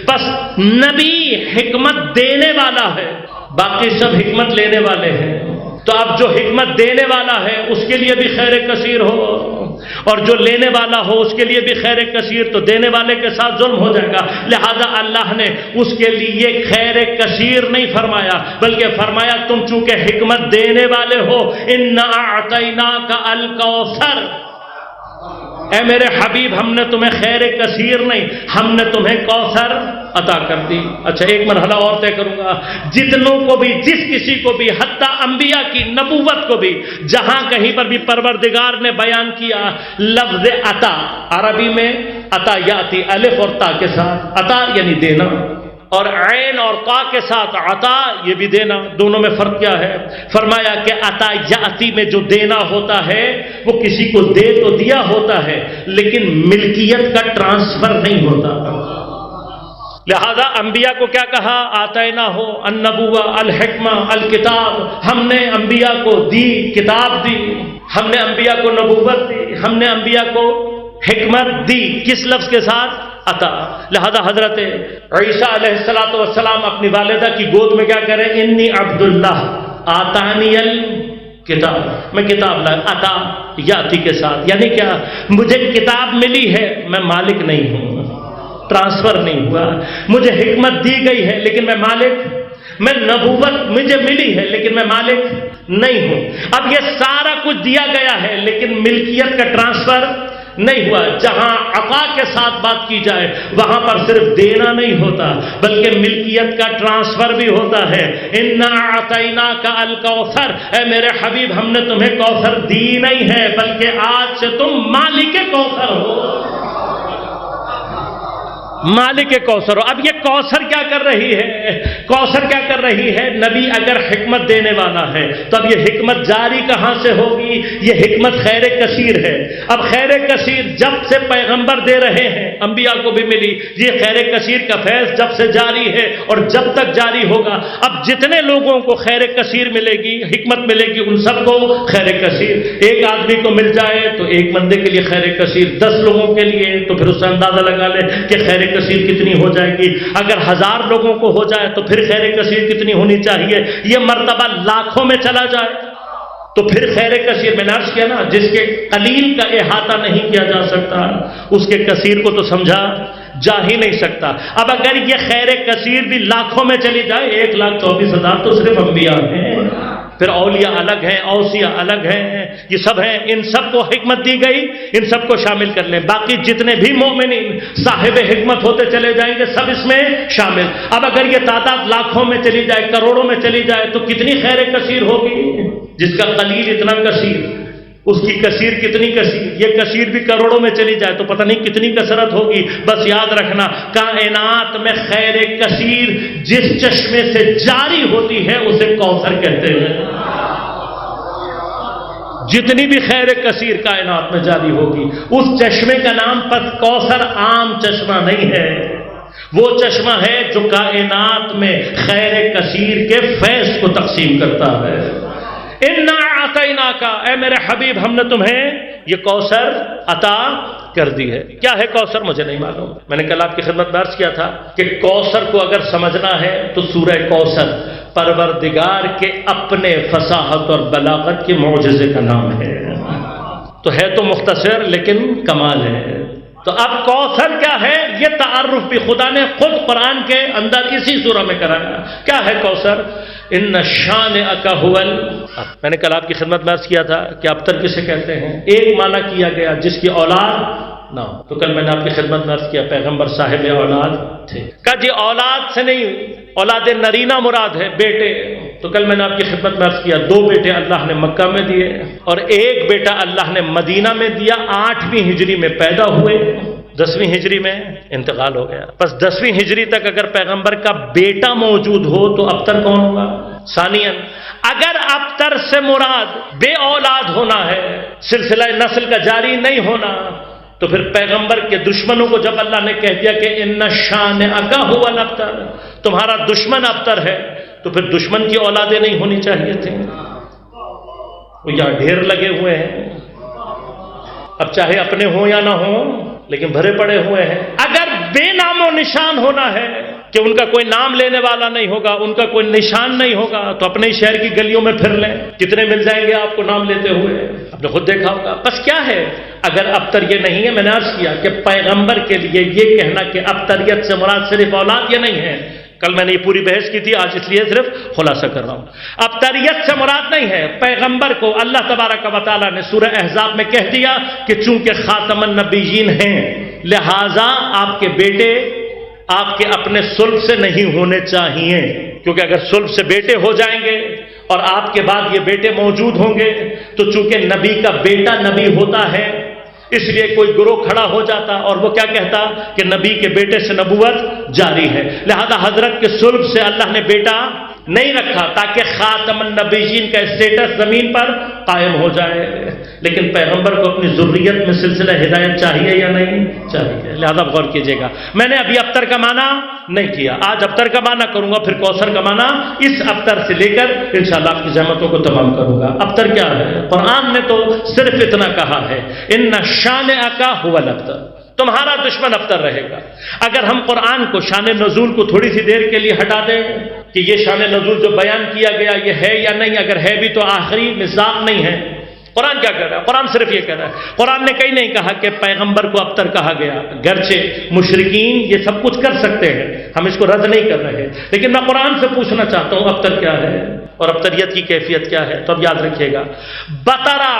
بس نبی حکمت دینے والا ہے، باقی سب حکمت لینے والے ہیں۔ تو اب جو حکمت دینے والا ہے اس کے لیے بھی خیر کثیر ہو اور جو لینے والا ہو اس کے لیے بھی خیر کثیر، تو دینے والے کے ساتھ ظلم ہو جائے گا۔ لہذا اللہ نے اس کے لیے خیر کثیر نہیں فرمایا، بلکہ فرمایا تم چونکہ حکمت دینے والے ہو، اِنَّا أَعْطَيْنَاكَ الْكَوْثَرَ، اے میرے حبیب ہم نے تمہیں خیر کثیر نہیں، ہم نے تمہیں کوثر عطا کر دی۔ اچھا ایک مرحلہ اور طے کروں گا، جتنوں کو بھی، جس کسی کو بھی، حتیٰ انبیاء کی نبوت کو بھی، جہاں کہیں پر بھی پروردگار نے بیان کیا لفظ عطا، عربی میں عطا یاتی الف اور تا کے ساتھ، عطا یعنی دینا، اور عین اور تا کے ساتھ عطا یہ بھی دینا، دونوں میں فرق کیا ہے؟ فرمایا کہ عطا یاتی میں جو دینا ہوتا ہے وہ کسی کو دے تو دیا ہوتا ہے لیکن ملکیت کا ٹرانسفر نہیں ہوتا۔ لہذا انبیاء کو کیا کہا؟ آتینا ہو النبوہ الحکمہ الکتاب، ہم نے انبیاء کو دی، کتاب دی، ہم نے انبیاء کو نبوت دی، ہم نے انبیاء کو حکمت دی، کس لفظ کے ساتھ؟ عطا۔ لہذا حضرت عیسیٰ علیہ السلام اپنی والدہ کی گود میں کیا کریں؟ انی عبداللہ آتانی الکتاب، میں کتاب لایا، عطا یاتی کے ساتھ، یعنی کیا؟ مجھے کتاب ملی ہے، میں مالک نہیں ہوں، ٹرانسفر نہیں ہوا، مجھے حکمت دی گئی ہے لیکن میں مالک، میں نبوت مجھے ملی ہے لیکن میں مالک نہیں ہوں۔ اب یہ سارا کچھ دیا گیا ہے لیکن ملکیت کا ٹرانسفر نہیں ہوا۔ جہاں عطا کے ساتھ بات کی جائے وہاں پر صرف دینا نہیں ہوتا بلکہ ملکیت کا ٹرانسفر بھی ہوتا ہے۔ انا اعطیناک الکوثر، اے میرے حبیب ہم نے تمہیں کوثر دی نہیں ہے بلکہ آج سے تم مالک کوثر ہو، مالک کوثر ہو۔ اب یہ کوثر کیا کر رہی ہے؟ کوثر کیا کر رہی ہے؟ نبی اگر حکمت دینے والا ہے تو اب یہ حکمت جاری کہاں سے ہوگی؟ یہ حکمت خیر کثیر ہے۔ اب خیر کثیر جب سے پیغمبر دے رہے ہیں، انبیاء کو بھی ملی، یہ خیر کثیر کا فیض جب سے جاری ہے اور جب تک جاری ہوگا، اب جتنے لوگوں کو خیر کثیر ملے گی، حکمت ملے گی، ان سب کو خیر کثیر۔ ایک آدمی کو مل جائے تو ایک بندے کے لیے خیر کثیر، 10 لوگوں کے لیے تو پھر اس سے اندازہ لگا لے کہ خیر کثیر کتنی ہو جائے گی۔ اگر 1000 لوگوں کو ہو جائے تو پھر خیر کثیر کتنی ہونی چاہیے؟ یہ مرتبہ لاکھوں میں چلا جائے تو پھر خیر کثیر، میں نے عرض کیا نا، جس کے قلیل کا احاطہ نہیں کیا جا سکتا اس کے کثیر کو تو سمجھا جا ہی نہیں سکتا۔ اب اگر یہ خیر کثیر بھی لاکھوں میں چلی جائے، 1,24,000 تو صرف انبیاء ہیں، پھر اولیاء الگ ہیں، اوصیاء الگ ہیں، یہ سب ہیں، ان سب کو حکمت دی گئی، ان سب کو شامل کر لیں۔ باقی جتنے بھی مومنین صاحب حکمت ہوتے چلے جائیں گے سب اس میں شامل۔ اب اگر یہ تعداد لاکھوں میں چلی جائے، کروڑوں میں چلی جائے تو کتنی خیر کثیر ہوگی؟ جس کا قلیل اتنا کثیر، اس کی کثیر کتنی کثیر، یہ کثیر بھی کروڑوں میں چلی جائے تو پتہ نہیں کتنی کثرت ہوگی۔ بس یاد رکھنا کائنات میں خیر کثیر جس چشمے سے جاری ہوتی ہے اسے کوثر کہتے ہیں۔ جتنی بھی خیر کثیر کائنات میں جاری ہوگی اس چشمے کا نام پس کوثر عام چشمہ نہیں ہے، وہ چشمہ ہے جو کائنات میں خیر کثیر کے فیض کو تقسیم کرتا ہے۔ انا اعطیناک، اے میرے حبیب ہم نے تمہیں یہ کوثر عطا کر دی ہے۔ کیا ہے کوثر؟ مجھے نہیں معلوم۔ میں نے کل آپ کی خدمت میں عرض کیا تھا کہ کوثر کو اگر سمجھنا ہے تو سورہ کوثر پروردگار کے اپنے فصاحت اور بلاغت کے معجزے کا نام ہے۔ تو ہے تو مختصر لیکن کمال ہے۔ تو اب کوثر کیا ہے؟ یہ تعارف بھی خدا نے خود قرآن کے اندر اسی سورہ میں کرایا۔ کیا ہے کوثر؟ ان شانئک ھو میں نے کل آپ کی خدمت میں عرض کیا تھا کہ ابتر کسے کہتے ہیں؟ ایک معنی کیا گیا جس کی اولاد نہ ہو، تو کل میں نے آپ کی خدمت میں عرض کیا پیغمبر صاحب اولاد تھے۔ کہا جی اولاد سے نہیں، اولاد نرینہ مراد ہے، بیٹے۔ تو کل میں نے آپ کی خدمت میں عرض کیا 2 بیٹے اللہ نے مکہ میں دیے اور 1 بیٹا اللہ نے مدینہ میں دیا، 8ویں ہجری میں پیدا ہوئے، 10ویں ہجری میں انتقال ہو گیا۔ بس 10ویں ہجری تک اگر پیغمبر کا بیٹا موجود ہو تو ابتر کون ہوگا؟ ثانیاً اگر ابتر سے مراد بے اولاد ہونا ہے، سلسلہ نسل کا جاری نہیں ہونا، تو پھر پیغمبر کے دشمنوں کو جب اللہ نے کہہ دیا کہ ان شانئک ھو الابتر، تمہارا دشمن ابتر ہے، تو پھر دشمن کی اولادیں نہیں ہونی چاہیے تھیں؟ وہ یہاں ڈھیر لگے ہوئے ہیں، اب چاہے اپنے ہوں یا نہ ہوں لیکن بھرے پڑے ہوئے ہیں۔ اگر بے نام و نشان ہونا ہے کہ ان کا کوئی نام لینے والا نہیں ہوگا، ان کا کوئی نشان نہیں ہوگا، تو اپنے ہی شہر کی گلیوں میں پھر لیں، کتنے مل جائیں گے آپ کو نام لیتے ہوئے، آپ نے خود دیکھا ہوگا۔ بس کیا ہے؟ اگر ابتر یہ نہیں ہے، میں نے عرض کیا کہ پیغمبر کے لیے یہ کہنا کہ ابتریت سے مراد صرف اولاد یہ نہیں ہے، کل میں نے یہ پوری بحث کی تھی، آج اس لیے صرف خلاصہ کر رہا ہوں۔ ابتریت سے مراد نہیں ہے، پیغمبر کو اللہ تبارک و تعالیٰ نے سورہ احزاب میں کہہ دیا کہ چونکہ خاتم النبیین ہیں لہذا آپ کے بیٹے آپ کے اپنے صلب سے نہیں ہونے چاہیے، کیونکہ اگر صلب سے بیٹے ہو جائیں گے اور آپ کے بعد یہ بیٹے موجود ہوں گے تو چونکہ نبی کا بیٹا نبی ہوتا ہے اس لیے کوئی گروہ کھڑا ہو جاتا اور وہ کیا کہتا کہ نبی کے بیٹے سے نبوت جاری ہے، لہذا حضرت کے صلب سے اللہ نے بیٹا نہیں رکھا تاکہ خاتم النبیین کا اسٹیٹس زمین پر قائم ہو جائے، لیکن پیغمبر کو اپنی ذریت میں سلسلہ ہدایت چاہیے یا نہیں چاہیے؟ لہذا غور کیجیے گا، میں نے ابھی ابتر کا معنی نہیں کیا، آج ابتر کا معنی کروں گا، پھر کوثر کا معنی اس ابتر سے لے کر انشاءاللہ آپ کی زحمتوں کو تمام کروں گا۔ ابتر کیا ہے؟ قرآن نے تو صرف اتنا کہا ہے، ان شانئک ھو الابتر، تمہارا دشمن ابتر رہے گا۔ اگر ہم قرآن کو شان نزول کو تھوڑی سی دیر کے لیے ہٹا دیں کہ یہ شان نزول جو بیان کیا گیا یہ ہے یا نہیں، اگر ہے بھی تو آخری مصداق نہیں ہے۔ قرآن کیا کہہ رہا ہے؟ قرآن صرف یہ کہہ رہا ہے، قرآن نے کہیں نہیں کہا کہ پیغمبر کو ابتر کہا گیا، گرچہ مشرکین یہ سب کچھ کر سکتے ہیں، ہم اس کو رد نہیں کر رہے، لیکن میں قرآن سے پوچھنا چاہتا ہوں ابتر کیا ہے اور ابتریت کی کیفیت کیا ہے؟ تو اب یاد رکھیے گا، بطرا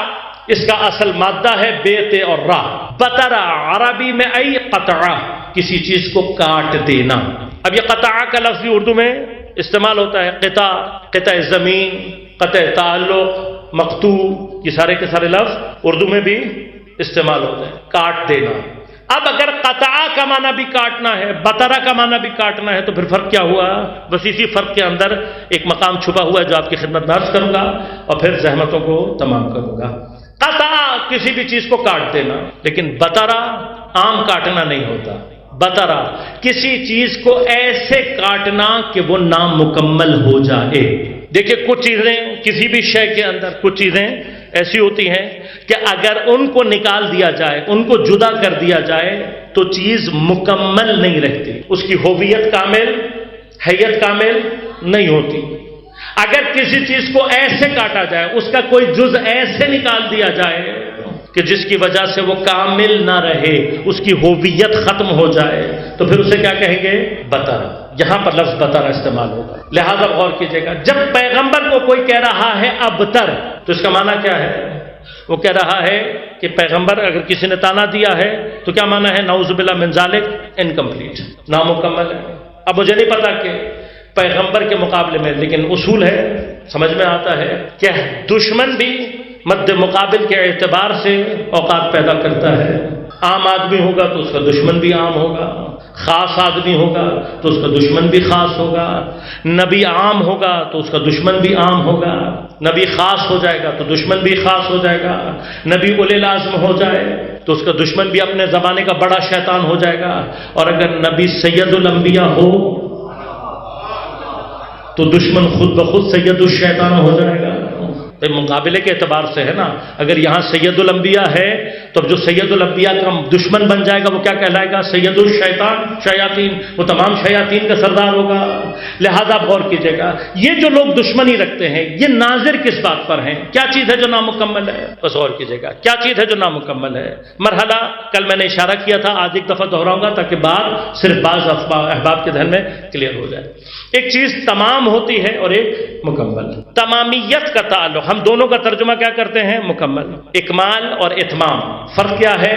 اس کا اصل مادہ ہے بیت اور را، بطرا عربی میں ای قطعہ، کسی چیز کو کاٹ دینا۔ اب یہ قطعہ کا لفظ بھی اردو میں استعمال ہوتا ہے، قطع، قطع زمین، قطع تعلق، مقطوع، یہ سارے کے سارے لفظ اردو میں بھی استعمال ہوتے ہیں، کاٹ دینا۔ اب اگر قطع کا معنی بھی کاٹنا ہے، بطرا کا معنی بھی کاٹنا ہے، تو پھر فرق کیا ہوا؟ بس اسی فرق کے اندر ایک مقام چھپا ہوا ہے جو آپ کی خدمت میں عرض کروں گا اور پھر زحمتوں کو تمام کروں گا۔ قطع کسی بھی چیز کو کاٹ دینا، لیکن بطرا عام کاٹنا نہیں ہوتا، بطرا کسی چیز کو ایسے کاٹنا کہ وہ نامکمل ہو جائے۔ دیکھیں کچھ چیزیں کسی بھی شے کے اندر کچھ چیزیں ایسی ہوتی ہیں کہ اگر ان کو نکال دیا جائے، ان کو جدا کر دیا جائے تو چیز مکمل نہیں رہتی، اس کی ہویت کامل، حیت کامل نہیں ہوتی۔ اگر کسی چیز کو ایسے کاٹا جائے، اس کا کوئی جز ایسے نکال دیا جائے کہ جس کی وجہ سے وہ کامل نہ رہے، اس کی ہویت ختم ہو جائے، تو پھر اسے کیا کہیں گے؟ بطرا۔ یہاں پر لفظ بطرا استعمال ہوگا، لہذا غور کیجیے گا، جب پیغمبر کو کوئی کہہ رہا ہے ابتر تو اس کا معنی کیا ہے؟ وہ کہہ رہا ہے کہ پیغمبر اگر کسی نے تانا دیا ہے تو کیا معنی ہے؟ نعوذ باللہ من ذالک، انکمپلیٹ، نامکمل ہے۔ اب مجھے نہیں پتا کہ پیغمبر کے مقابلے میں، لیکن اصول ہے، سمجھ میں آتا ہے کہ دشمن بھی مد مقابل کے اعتبار سے اوقات پیدا کرتا ہے۔ عام آدمی ہوگا تو اس کا دشمن بھی عام ہوگا، خاص آدمی ہوگا تو اس کا دشمن بھی خاص ہوگا، نبی عام ہوگا تو اس کا دشمن بھی عام ہوگا، نبی خاص ہو جائے گا تو دشمن بھی خاص ہو جائے گا، نبی اولی العزم ہو جائے تو اس کا دشمن بھی اپنے زمانے کا بڑا شیطان ہو جائے گا، اور اگر نبی سید الانبیاء ہو تو دشمن خود بخود سید الشیطان ہو جائے گا۔ مقابلے کے اعتبار سے ہے نا، اگر یہاں سید الانبیاء ہے تو جو سید الانبیاء کا دشمن بن جائے گا وہ کیا کہلائے گا؟ سید الشیطان، شیاطین، وہ تمام شیاطین کا سردار ہوگا۔ لہذا آپ غور کیجیے گا، یہ جو لوگ دشمنی رکھتے ہیں یہ ناظر کس بات پر ہیں؟ کیا چیز ہے جو نامکمل ہے؟ بس غور کیجیے گا، کیا چیز ہے جو نامکمل ہے؟ مرحلہ کل میں نے اشارہ کیا تھا، آج ایک دفعہ دہراؤں گا تاکہ بات صرف بعض احباب کے ذہن میں کلیئر ہو جائے۔ ایک چیز تمام ہوتی ہے اور ایک مکمل۔ تمامیت کا تعلق ہم دونوں کا ترجمہ کیا کرتے ہیں؟ مکمل۔ اکمال اور اتمام، فرق کیا ہے؟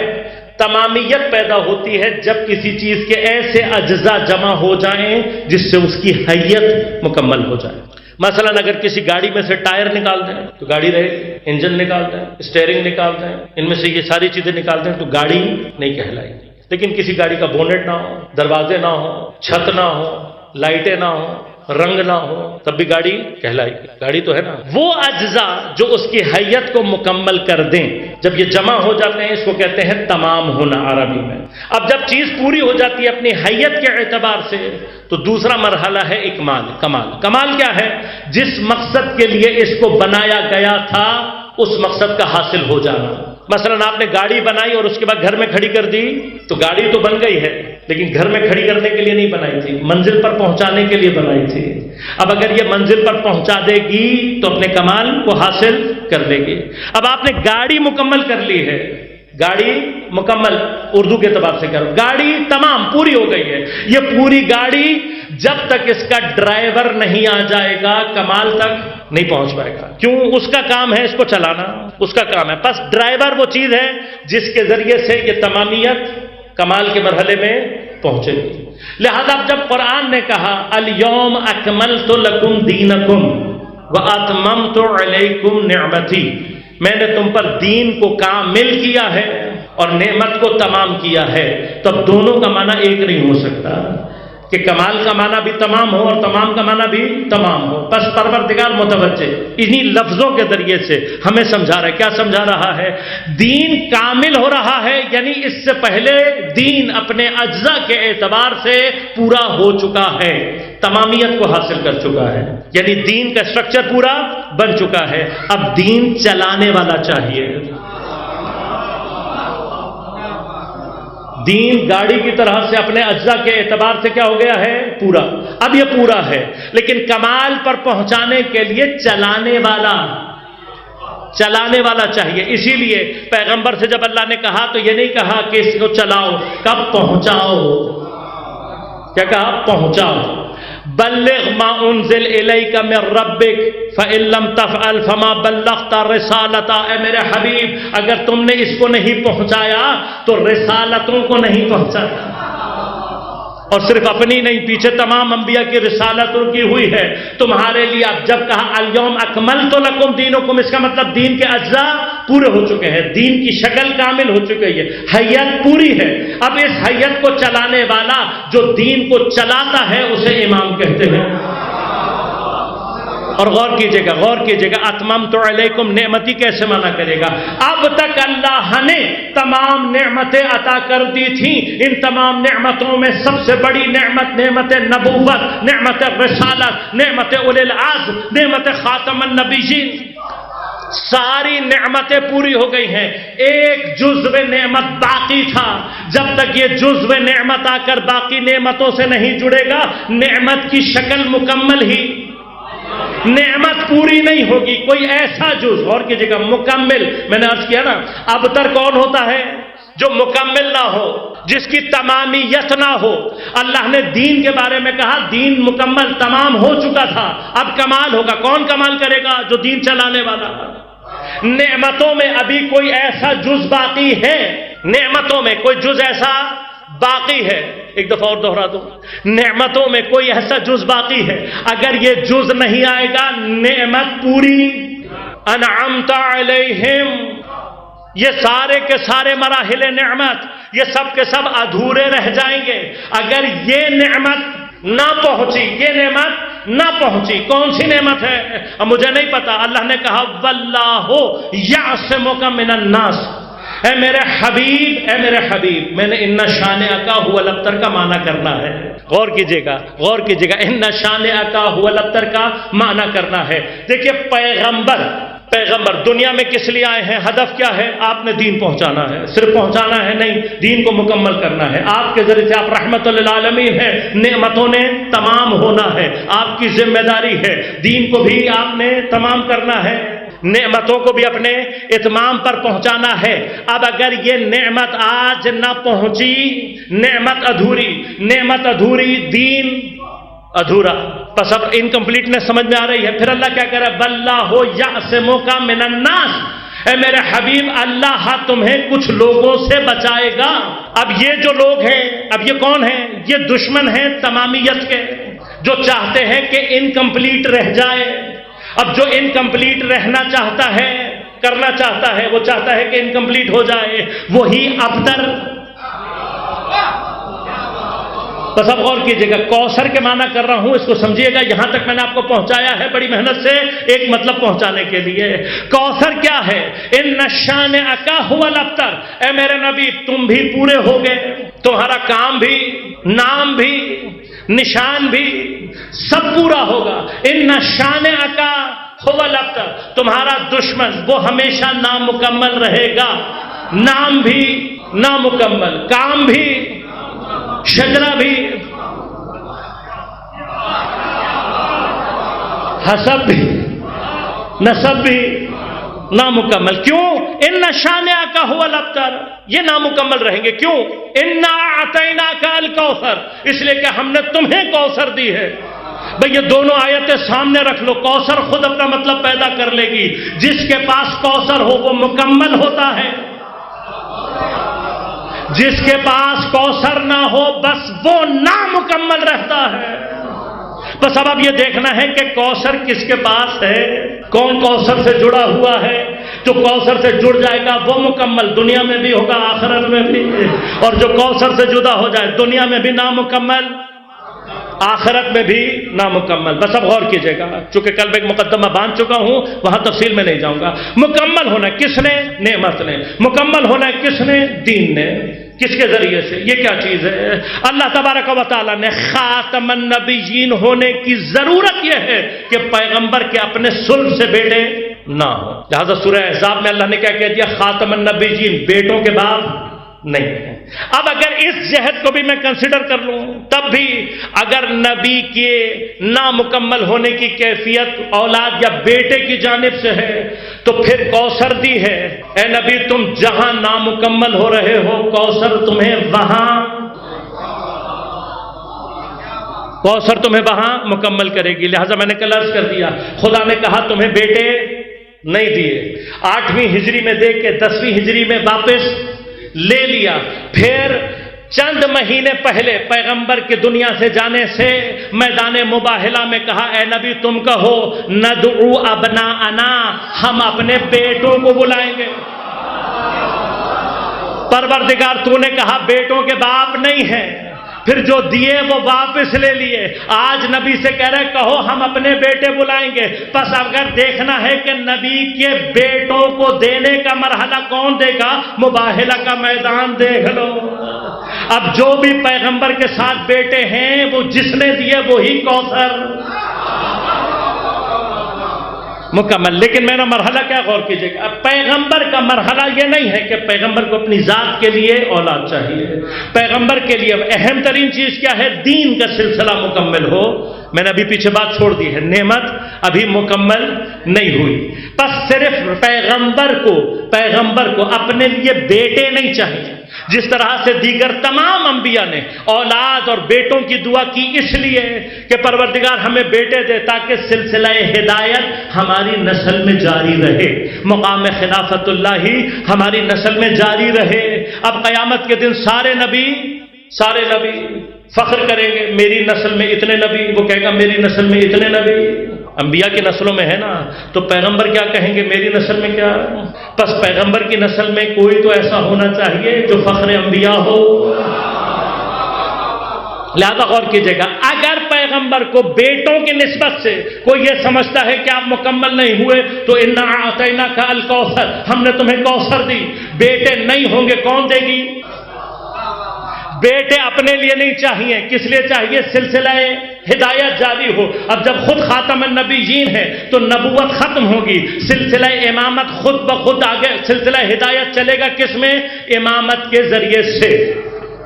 تمامیت پیدا ہوتی ہے جب کسی چیز کے ایسے اجزاء جمع ہو جائیں جس سے اس کی حیت مکمل ہو جائے۔ مثلا اگر کسی گاڑی میں سے ٹائر نکال دیں تو گاڑی رہے گی، انجن نکال دیں، اسٹیئرنگ نکال دیں، ان میں سے یہ ساری چیزیں نکال دیں تو گاڑی نہیں کہلائے گی۔ لیکن کسی گاڑی کا بونٹ نہ ہو، دروازے نہ ہو، چھت نہ ہو، لائٹیں نہ ہو، رنگ نہ ہو، تب بھی گاڑی کہلائے گی، گاڑی تو ہے نا۔ وہ اجزاء جو اس کی حیت کو مکمل کر دیں، جب یہ جمع ہو جاتے ہیں اس کو کہتے ہیں تمام ہونا عربی میں۔ اب جب چیز پوری ہو جاتی ہے اپنی حیت کے اعتبار سے تو دوسرا مرحلہ ہے اکمال، کمال۔ کمال کیا ہے؟ جس مقصد کے لیے اس کو بنایا گیا تھا اس مقصد کا حاصل ہو جانا۔ مثلا آپ نے گاڑی بنائی اور اس کے بعد گھر میں کھڑی کر دی تو گاڑی تو بن گئی ہے، لیکن گھر میں کھڑی کرنے کے لیے نہیں بنائی تھی، منزل پر پہنچانے کے لیے بنائی تھی۔ اب اگر یہ منزل پر پہنچا دے گی تو اپنے کمال کو حاصل کر لے گی۔ اب آپ نے گاڑی مکمل کر لی ہے، گاڑی مکمل اردو کے اعتبار سے کرو، گاڑی تمام پوری ہو گئی ہے۔ یہ پوری گاڑی جب تک اس کا ڈرائیور نہیں آ جائے گا کمال تک نہیں پہنچ پائے گا۔ کیوں؟ اس کا کام ہے اس کو چلانا، اس کا کام ہے، بس ڈرائیور وہ چیز ہے جس کے ذریعے سے یہ تمامیت کمال کے مرحلے میں پہنچے گی۔ لہذا جب قرآن نے کہا الیوم اکملت لکم دینکم واتممت علیکم نعمتی، میں نے تم پر دین کو کامل کیا ہے اور نعمت کو تمام کیا ہے، تو اب دونوں کا معنی ایک نہیں ہو سکتا کہ کمال کا معنی بھی تمام ہو اور تمام کا معنی بھی تمام ہو۔ بس پروردگار متوجہ انہی لفظوں کے ذریعے سے ہمیں سمجھا رہا ہے۔ کیا سمجھا رہا ہے؟ دین کامل ہو رہا ہے، یعنی اس سے پہلے دین اپنے اجزاء کے اعتبار سے پورا ہو چکا ہے، تمامیت کو حاصل کر چکا ہے، یعنی دین کا اسٹرکچر پورا بن چکا ہے۔ اب دین چلانے والا چاہیے۔ دین گاڑی کی طرح سے اپنے اجزاء کے اعتبار سے کیا ہو گیا ہے؟ پورا۔ اب یہ پورا ہے، لیکن کمال پر پہنچانے کے لیے چلانے والا چاہیے۔ اسی لیے پیغمبر سے جب اللہ نے کہا تو یہ نہیں کہا کہ اس کو چلاؤ، کب پہنچاؤ؟ کیا کہا؟ پہنچاؤ۔ بلغ ما انزل الیک من ربک فإن لم تفعل فما بلغت رسالتا۔ اے میرے حبیب، اگر تم نے اس کو نہیں پہنچایا تو رسالتوں کو نہیں پہنچایا، اور صرف اپنی نہیں، پیچھے تمام انبیاء کی رسالتوں کی ہوئی ہے تمہارے لیے۔ اب جب کہا الیوم اکملت لکم دینکم، اس کا مطلب دین کے اجزاء پورے ہو چکے ہیں، دین کی شکل کامل ہو چکی ہے، حیت پوری ہے۔ اب اس حیت کو چلانے والا جو دین کو چلاتا ہے اسے امام کہتے ہیں۔ اور غور کیجئے گا اتممت علیکم نعمتی کیسے مانا کرے گا؟ اب تک اللہ نے تمام نعمتیں عطا کر دی تھیں، ان تمام نعمتوں میں سب سے بڑی نعمت نعمت نبوت، نعمت رسالت، نعمت اولی العزم، نعمت خاتم النبیین، ساری نعمتیں پوری ہو گئی ہیں۔ ایک جزو نعمت باقی تھا، جب تک یہ جزو نعمت آ کر باقی نعمتوں سے نہیں جڑے گا، نعمت کی شکل مکمل ہی، نعمت پوری نہیں ہوگی۔ کوئی ایسا جز، اور کی جگہ مکمل، میں نے عرض کیا نا، ابتر کون ہوتا ہے؟ جو مکمل نہ ہو، جس کی تمامیت نہ ہو۔ اللہ نے دین کے بارے میں کہا دین مکمل تمام ہو چکا تھا، اب کمال ہوگا۔ کون کمال کرے گا؟ جو دین چلانے والا۔ نعمتوں میں ابھی کوئی ایسا جز باقی ہے، نعمتوں میں کوئی جز ایسا باقی ہے، ایک دفعہ اور دوہرا دوں، نعمتوں میں کوئی ایسا جز باقی ہے، اگر یہ جز نہیں آئے گا نعمت پوری۔ انعمت علیہم، یہ سارے کے سارے مراحل نعمت، یہ سب کے سب ادھورے رہ جائیں گے اگر یہ نعمت نہ پہنچی، یہ نعمت نہ پہنچی۔ کون سی نعمت ہے؟ اب مجھے نہیں پتا۔ اللہ نے کہا واللہ یعصمک من الناس، اے میرے حبیب، میں نے ان شانئک ھو الابتر کا معنی کرنا ہے۔ غور کیجئے گا، ان شانئک ھو الابتر کا معنی کرنا ہے۔ دیکھیے پیغمبر دنیا میں کس لیے آئے ہیں؟ ہدف کیا ہے؟ آپ نے دین پہنچانا ہے، صرف پہنچانا ہے نہیں، دین کو مکمل کرنا ہے۔ آپ کے ذریعے سے آپ رحمت للعالمین ہیں، نعمتوں نے تمام ہونا ہے، آپ کی ذمہ داری ہے، دین کو بھی آپ نے تمام کرنا ہے، نعمتوں کو بھی اپنے اتمام پر پہنچانا ہے۔ اب اگر یہ نعمت آج نہ پہنچی، نعمت ادھوری، دین ادھورا، بس اب انکمپلیٹنس سمجھ میں آ رہی ہے۔ پھر اللہ کیا کہہ رہا ہے؟ واللہ یعصمک من الناس، اے میرے حبیب اللہ تمہیں کچھ لوگوں سے بچائے گا۔ اب یہ جو لوگ ہیں، اب یہ کون ہیں؟ یہ دشمن ہیں تمامیت کے، جو چاہتے ہیں کہ انکمپلیٹ رہ جائے۔ اب جو انکمپلیٹ رہنا چاہتا ہے، کرنا چاہتا ہے، وہ چاہتا ہے کہ انکمپلیٹ ہو جائے، وہی ابتر۔ بس اب غور کیجئے گا، کوثر کے معنی کر رہا ہوں، اس کو سمجھیے گا۔ یہاں تک میں نے آپ کو پہنچایا ہے بڑی محنت سے، ایک مطلب پہنچانے کے لیے۔ کوثر کیا ہے؟ ان شانئک ھو الابتر، اے میرے نبی تم بھی پورے ہو گئے، تمہارا کام بھی، نام بھی، نشان بھی سب پورا ہوگا۔ ان شانئک ھو الابتر، تمہارا دشمن وہ ہمیشہ نامکمل رہے گا، نام بھی نامکمل، کام بھی، شجرہ بھی، حسب بھی، نسب بھی نامکمل۔ کیوں؟ ان شانئک ھو الابتر، یہ نامکمل رہیں گے۔ کیوں؟ انا اعطیناک الکوثر، اس لیے کہ ہم نے تمہیں کوثر دی ہے۔ بھئی یہ دونوں آیتیں سامنے رکھ لو، کوثر خود اپنا مطلب پیدا کر لے گی۔ جس کے پاس کوثر ہو وہ مکمل ہوتا ہے، جس کے پاس کوثر نہ ہو بس وہ نامکمل رہتا ہے۔ بس اب یہ دیکھنا ہے کہ کوثر کس کے پاس ہے، کون کوثر سے جڑا ہوا ہے۔ جو کوثر سے جڑ جائے گا وہ مکمل دنیا میں بھی ہوگا آخرت میں بھی، اور جو کوثر سے جدا ہو جائے دنیا میں بھی نامکمل آخرت میں بھی نامکمل۔ بس اب غور کیجئے گا، چونکہ کل میں ایک مقدمہ باندھ چکا ہوں، وہاں تفصیل میں نہیں جاؤں گا۔ مکمل ہونا کس نے؟ نعمت نے۔ مکمل ہونا کس نے؟ دین نے۔ کس کے ذریعے سے؟ یہ کیا چیز ہے؟ اللہ تبارک و تعالیٰ نے خاتم النبیین ہونے کی ضرورت یہ ہے کہ پیغمبر کے اپنے صلب سے بیٹے نہ ہو۔ لہذا سورہ احزاب میں اللہ نے کیا کہہ دیا؟ خاتم النبیین، بیٹوں کے باپ نہیں ہے۔ اب اگر اس جہت کو بھی میں کنسیڈر کر لوں، تب بھی اگر نبی کے نامکمل ہونے کی کیفیت اولاد یا بیٹے کی جانب سے ہے تو پھر کوثر دی ہے۔ اے نبی تم جہاں نامکمل ہو رہے ہو، کوثر تمہیں وہاں مکمل کرے گی۔ لہذا میں نے کل عرض کر دیا، خدا نے کہا تمہیں بیٹے نہیں دیے، 8ویں ہجری میں دے کے 10ویں ہجری میں واپس لے لیا۔ پھر چند مہینے پہلے پیغمبر کی دنیا سے جانے سے میدان مباہلہ میں کہا اے نبی تم کہو ندعو ابناءنا، ہم اپنے بیٹوں کو بلائیں گے۔ پروردگار تو نے کہا بیٹوں کے باپ نہیں ہیں، پھر جو دیے وہ واپس لے لیے۔ آج نبی سے کہہ رہے کہو ہم اپنے بیٹے بلائیں گے۔ پس اگر دیکھنا ہے کہ نبی کے بیٹوں کو دینے کا مرحلہ کون دے گا، مباہلہ کا میدان دیکھ لو۔ اب جو بھی پیغمبر کے ساتھ بیٹے ہیں وہ جس نے دیے وہی کوثر مکمل۔ لیکن میرا مرحلہ کیا غور کیجئے گا، پیغمبر کا مرحلہ یہ نہیں ہے کہ پیغمبر کو اپنی ذات کے لیے اولاد چاہیے۔ پیغمبر کے لیے اہم ترین چیز کیا ہے؟ دین کا سلسلہ مکمل ہو۔ میں نے ابھی پیچھے بات چھوڑ دی ہے، نعمت ابھی مکمل نہیں ہوئی۔ بس صرف پیغمبر کو اپنے لیے بیٹے نہیں چاہیے، جس طرح سے دیگر تمام انبیاء نے اولاد اور بیٹوں کی دعا کی اس لیے کہ پروردگار ہمیں بیٹے دے تاکہ سلسلہ ہدایت ہماری نسل میں جاری رہے، مقام خلافت اللہ ہماری نسل میں جاری رہے۔ اب قیامت کے دن سارے نبی فخر کریں گے میری نسل میں اتنے نبی، وہ کہے گا میری نسل میں اتنے نبی۔ انبیاء کی نسلوں میں ہے نا، تو پیغمبر کیا کہیں گے میری نسل میں کیا؟ پس پیغمبر کی نسل میں کوئی تو ایسا ہونا چاہیے جو فخر انبیاء ہو۔ لہذا غور کیجئے گا، اگر پیغمبر کو بیٹوں کی نسبت سے کوئی یہ سمجھتا ہے کہ آپ مکمل نہیں ہوئے تو انا اعطیناک الکوثر، ہم نے تمہیں کوثر دی، بیٹے نہیں ہوں گے کون دے گی؟ بیٹے اپنے لیے نہیں چاہیے، کس لیے چاہیے؟ سلسلہ ہدایت جاری ہو۔ اب جب خود خاتم النبیین ہے تو نبوت ختم ہوگی، سلسلہ امامت خود بخود آگے، سلسلہ ہدایت چلے گا کس میں؟ امامت کے ذریعے سے۔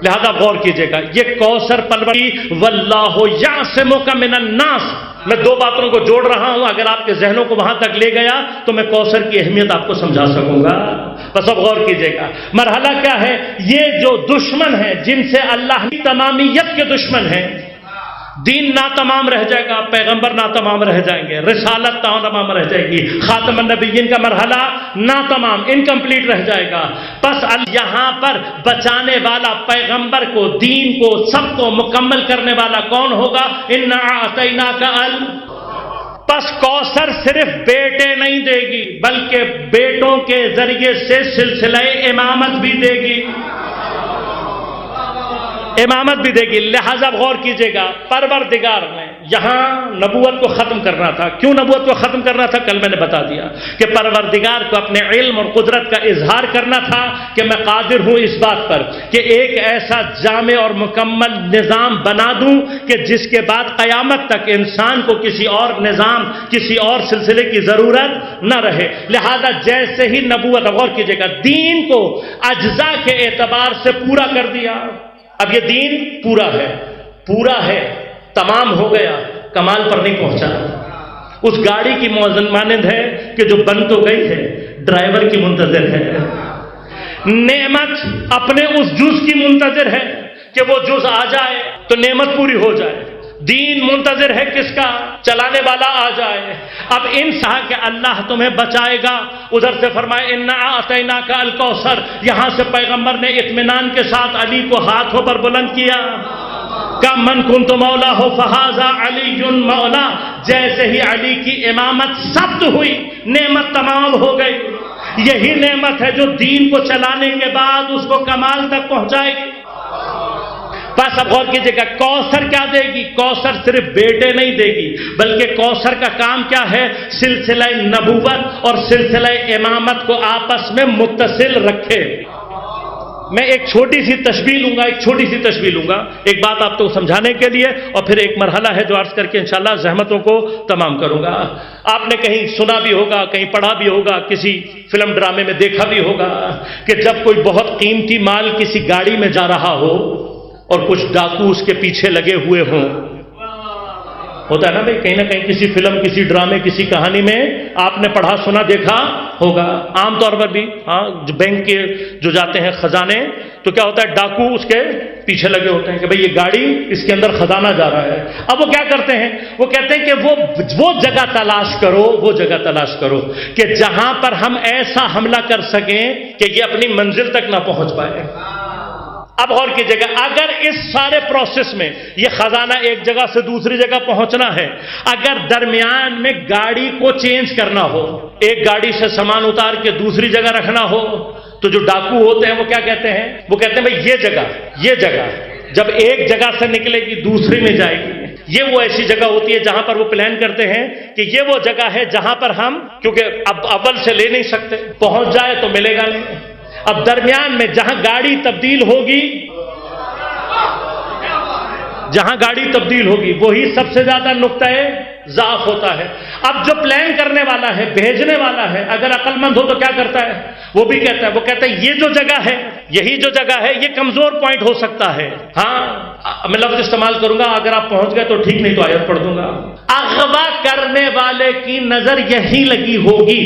لہذا غور کیجئے گا، یہ کوثر پلوی واللہ یعصمک من الناس، میں دو باتوں کو جوڑ رہا ہوں، اگر آپ کے ذہنوں کو وہاں تک لے گیا تو میں کوثر کی اہمیت آپ کو سمجھا سکوں گا۔ بس اب غور کیجئے گا، مرحلہ کیا ہے؟ یہ جو دشمن ہیں جن سے اللہ کی تمامیت کے دشمن ہیں، دین ناتمام رہ جائے گا، پیغمبر ناتمام رہ جائیں گے، رسالت ناتمام رہ جائے گی، خاتم النبیین کا مرحلہ ناتمام انکمپلیٹ رہ جائے گا۔ پس یہاں پر بچانے والا پیغمبر کو، دین کو، سب کو مکمل کرنے والا کون ہوگا؟ انا اعطیناک پس کوثر صرف بیٹے نہیں دے گی بلکہ بیٹوں کے ذریعے سے سلسلہ امامت بھی دے گی، امامت بھی دے گی۔ لہذا غور کیجئے گا، پروردگار نے یہاں نبوت کو ختم کرنا تھا۔ کیوں نبوت کو ختم کرنا تھا؟ کل میں نے بتا دیا کہ پروردگار کو اپنے علم اور قدرت کا اظہار کرنا تھا کہ میں قادر ہوں اس بات پر کہ ایک ایسا جامع اور مکمل نظام بنا دوں کہ جس کے بعد قیامت تک انسان کو کسی اور نظام، کسی اور سلسلے کی ضرورت نہ رہے۔ لہذا جیسے ہی نبوت، غور کیجئے گا، دین کو اجزاء کے اعتبار سے پورا کر دیا۔ اب یہ دین پورا ہے، تمام ہو گیا، کمال پر نہیں پہنچا۔ اس گاڑی کی مانند ہے کہ جو بن تو گئی ہے، ڈرائیور کی منتظر ہے۔ نعمت اپنے اس جز کی منتظر ہے کہ وہ جز آ جائے تو نعمت پوری ہو جائے۔ دین منتظر ہے کس کا؟ چلانے والا آ جائے۔ اب ان سہا کہ اللہ تمہیں بچائے گا، ادھر سے فرمائے انا اعطیناک الکوثر، یہاں سے پیغمبر نے اطمینان کے ساتھ علی کو ہاتھوں پر بلند کیا، کہ من کنت مولا ہو فہذا علی مولا۔ جیسے ہی علی کی امامت ثبت ہوئی، نعمت تمام ہو گئی۔ یہی نعمت ہے جو دین کو چلانے کے بعد اس کو کمال تک پہنچائے گی۔ بس اب غور کیجیے گا، کوثر کیا دے گی؟ کوثر صرف بیٹے نہیں دے گی، بلکہ کوثر کا کام کیا ہے؟ سلسلہ نبوت اور سلسلہ امامت کو آپس میں متصل رکھے۔ میں ایک چھوٹی سی تشبیہ لوں گا ایک بات آپ کو سمجھانے کے لیے، اور پھر ایک مرحلہ ہے جو عرض کر کے انشاءاللہ زحمتوں کو تمام کروں گا۔ آپ نے کہیں سنا بھی ہوگا، کہیں پڑھا بھی ہوگا، کسی فلم ڈرامے میں دیکھا بھی ہوگا کہ جب کوئی بہت قیمتی مال کسی گاڑی میں جا رہا ہو اور کچھ ڈاکو اس کے پیچھے لگے ہوئے ہوں، ہوتا ہے نا بھائی، کہیں نہ کہیں کسی فلم، کسی ڈرامے، کسی کہانی میں آپ نے پڑھا، سنا، دیکھا ہوگا۔ عام طور پر بھی جو بینک کے جو جاتے ہیں خزانے، تو کیا ہوتا ہے، ڈاکو اس کے پیچھے لگے ہوتے ہیں کہ بھئی یہ گاڑی، اس کے اندر خزانہ جا رہا ہے۔ اب وہ کیا کرتے ہیں؟ وہ کہتے ہیں کہ وہ جگہ تلاش کرو کہ جہاں پر ہم ایسا حملہ کر سکیں کہ یہ اپنی منزل تک نہ پہنچ پائے۔ اب غور کیجیے گا، اگر اس سارے پروسیس میں یہ خزانہ ایک جگہ سے دوسری جگہ پہنچنا ہے، اگر درمیان میں گاڑی کو چینج کرنا ہو، ایک گاڑی سے سامان اتار کے دوسری جگہ رکھنا ہو، تو جو ڈاکو ہوتے ہیں وہ کیا کہتے ہیں؟ وہ کہتے ہیں بھئی یہ جگہ جب ایک جگہ سے نکلے گی دوسری میں جائے گی، یہ وہ ایسی جگہ ہوتی ہے جہاں پر وہ پلان کرتے ہیں کہ یہ وہ جگہ ہے جہاں پر ہم، کیونکہ اب اول سے لے نہیں سکتے، پہنچ جائے تو ملے گا نہیں، اب درمیان میں جہاں گاڑی تبدیل ہوگی وہی سب سے زیادہ نقطہ ضعف ہوتا ہے۔ اب جو پلان کرنے والا ہے، بھیجنے والا ہے، اگر عقل مند ہو تو کیا کرتا ہے؟ وہ کہتا ہے یہ جو جگہ ہے، یہی جو جگہ ہے، یہ کمزور پوائنٹ ہو سکتا ہے۔ ہاں میں لفظ استعمال کروں گا، اگر آپ پہنچ گئے تو ٹھیک، نہیں تو آیت پڑھ دوں گا۔ اغوا کرنے والے کی نظر یہی لگی ہوگی،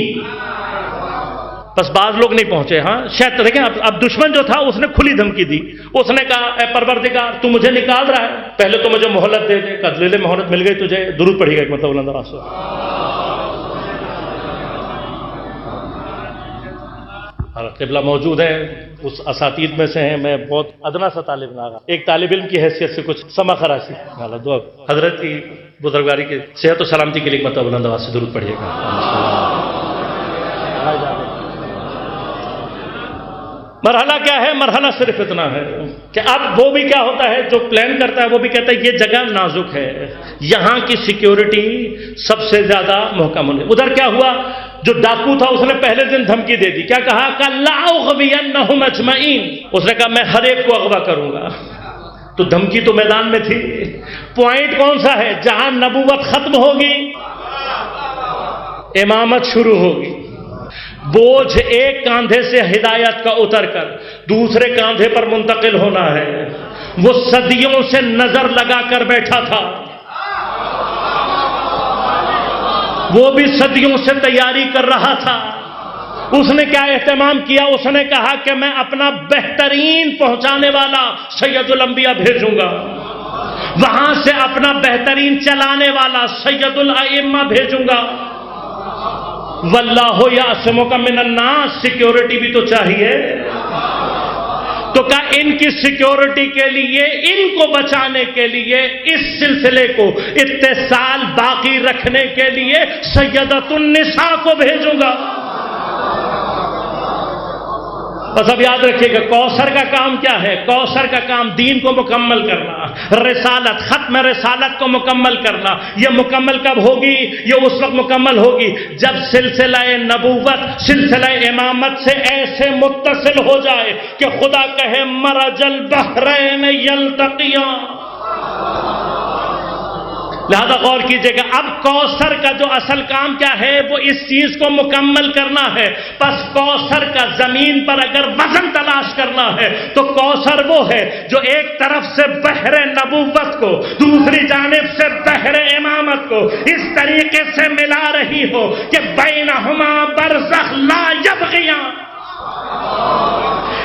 بس بعض لوگ نہیں پہنچے۔ ہاں شاید دیکھیں، اب دشمن جو تھا اس نے کھلی دھمکی دی، اس نے کہا اے پروردگار تو مجھے نکال رہا ہے، پہلے تو مجھے مہلت دے دے۔ لے لے، مہلت مل گئی تجھے، درود پڑھیے گا ایک مطلب بلند آواز سے۔ قبلہ موجود ہے، اس اساتید میں سے ہیں، میں بہت ادنا سا طالب علم، ایک طالب علم کی حیثیت سے کچھ سما خراشی دعا حضرت کی بزرگواری کی صحت و سلامتی کے لیے مطلب بلند آواز سے درود پڑھیے گا۔ مرحلہ کیا ہے؟ مرحلہ صرف اتنا ہے کہ اب وہ بھی کیا ہوتا ہے، جو پلان کرتا ہے وہ بھی کہتا ہے یہ جگہ نازک ہے، یہاں کی سیکیورٹی سب سے زیادہ محکم ہونے۔ ادھر کیا ہوا، جو ڈاکو تھا اس نے پہلے دن دھمکی دے دی، کیا کہا کہ لأغوینہم اجمعین، اس نے کہا میں ہر ایک کو اغوا کروں گا۔ تو دھمکی تو میدان میں تھی، پوائنٹ کون سا ہے؟ جہاں نبوت ختم ہوگی، امامت شروع ہوگی۔ بوجھ ایک کاندھے سے ہدایت کا اتر کر دوسرے کاندھے پر منتقل ہونا ہے۔ وہ صدیوں سے نظر لگا کر بیٹھا تھا، وہ بھی صدیوں سے تیاری کر رہا تھا۔ اس نے کیا اہتمام کیا؟ اس نے کہا کہ میں اپنا بہترین پہنچانے والا سید الانبیاء بھیجوں گا، وہاں سے اپنا بہترین چلانے والا سید الائمہ بھیجوں گا۔ واللہ یعصمک من الناس، سیکیورٹی بھی تو چاہیے۔ تو کہا ان کی سیکیورٹی کے لیے، ان کو بچانے کے لیے، اس سلسلے کو اتصال باقی رکھنے کے لیے سیدۃ النساء کو بھیجوں گا۔ بس اب یاد رکھیے گا، کوثر کا کام کیا ہے؟ کوثر کا کام دین کو مکمل کرنا، رسالت، ختم رسالت کو مکمل کرنا۔ یہ مکمل کب ہوگی؟ یہ اس وقت مکمل ہوگی جب سلسلہ نبوت، سلسلہ امامت سے ایسے متصل ہو جائے کہ خدا کہے مرج البحرین یلتقیان۔ لہذا غور کیجئے گا، اب کوثر کا جو اصل کام کیا ہے؟ وہ اس چیز کو مکمل کرنا ہے۔ پس کوثر کا زمین پر اگر وزن تلاش کرنا ہے تو کوثر وہ ہے جو ایک طرف سے بحر نبوت کو، دوسری جانب سے بحر امامت کو اس طریقے سے ملا رہی ہو کہ بینہما برزخ لا یبغیان،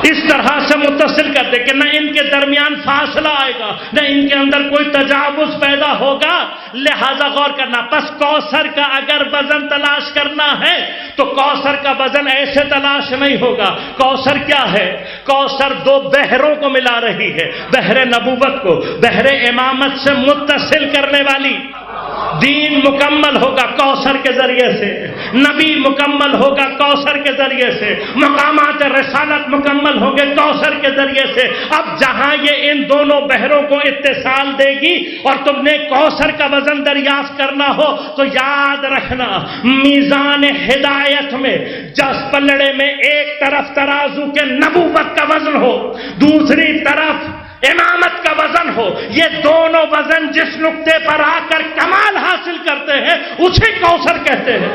اس طرح سے متصل کر دے کہ نہ ان کے درمیان فاصلہ آئے گا، نہ ان کے اندر کوئی تجاوز پیدا ہوگا۔ لہذا غور کرنا، پس کوثر کا اگر وزن تلاش کرنا ہے تو کوثر کا وزن ایسے تلاش نہیں ہوگا۔ کوثر کیا ہے؟ کوثر دو بحروں کو ملا رہی ہے، بحر نبوت کو بحر امامت سے متصل کرنے والی دین مکمل ہوگا کوثر کے ذریعے سے، نبی مکمل ہوگا کوثر کے ذریعے سے، مقامات رسالت مکمل ہوں گے کوثر کے ذریعے سے۔ اب جہاں یہ ان دونوں بحروں کو اتصال دے گی اور تم نے کوثر کا وزن دریافت کرنا ہو تو یاد رکھنا، میزان ہدایت میں جس پلڑے میں ایک طرف ترازو کے نبوت کا وزن ہو، دوسری طرف امامت کا وزن ہو، یہ دونوں وزن جس نقطے پر آ کر کمال حاصل کرتے ہیں اسے کوثر کہتے ہیں۔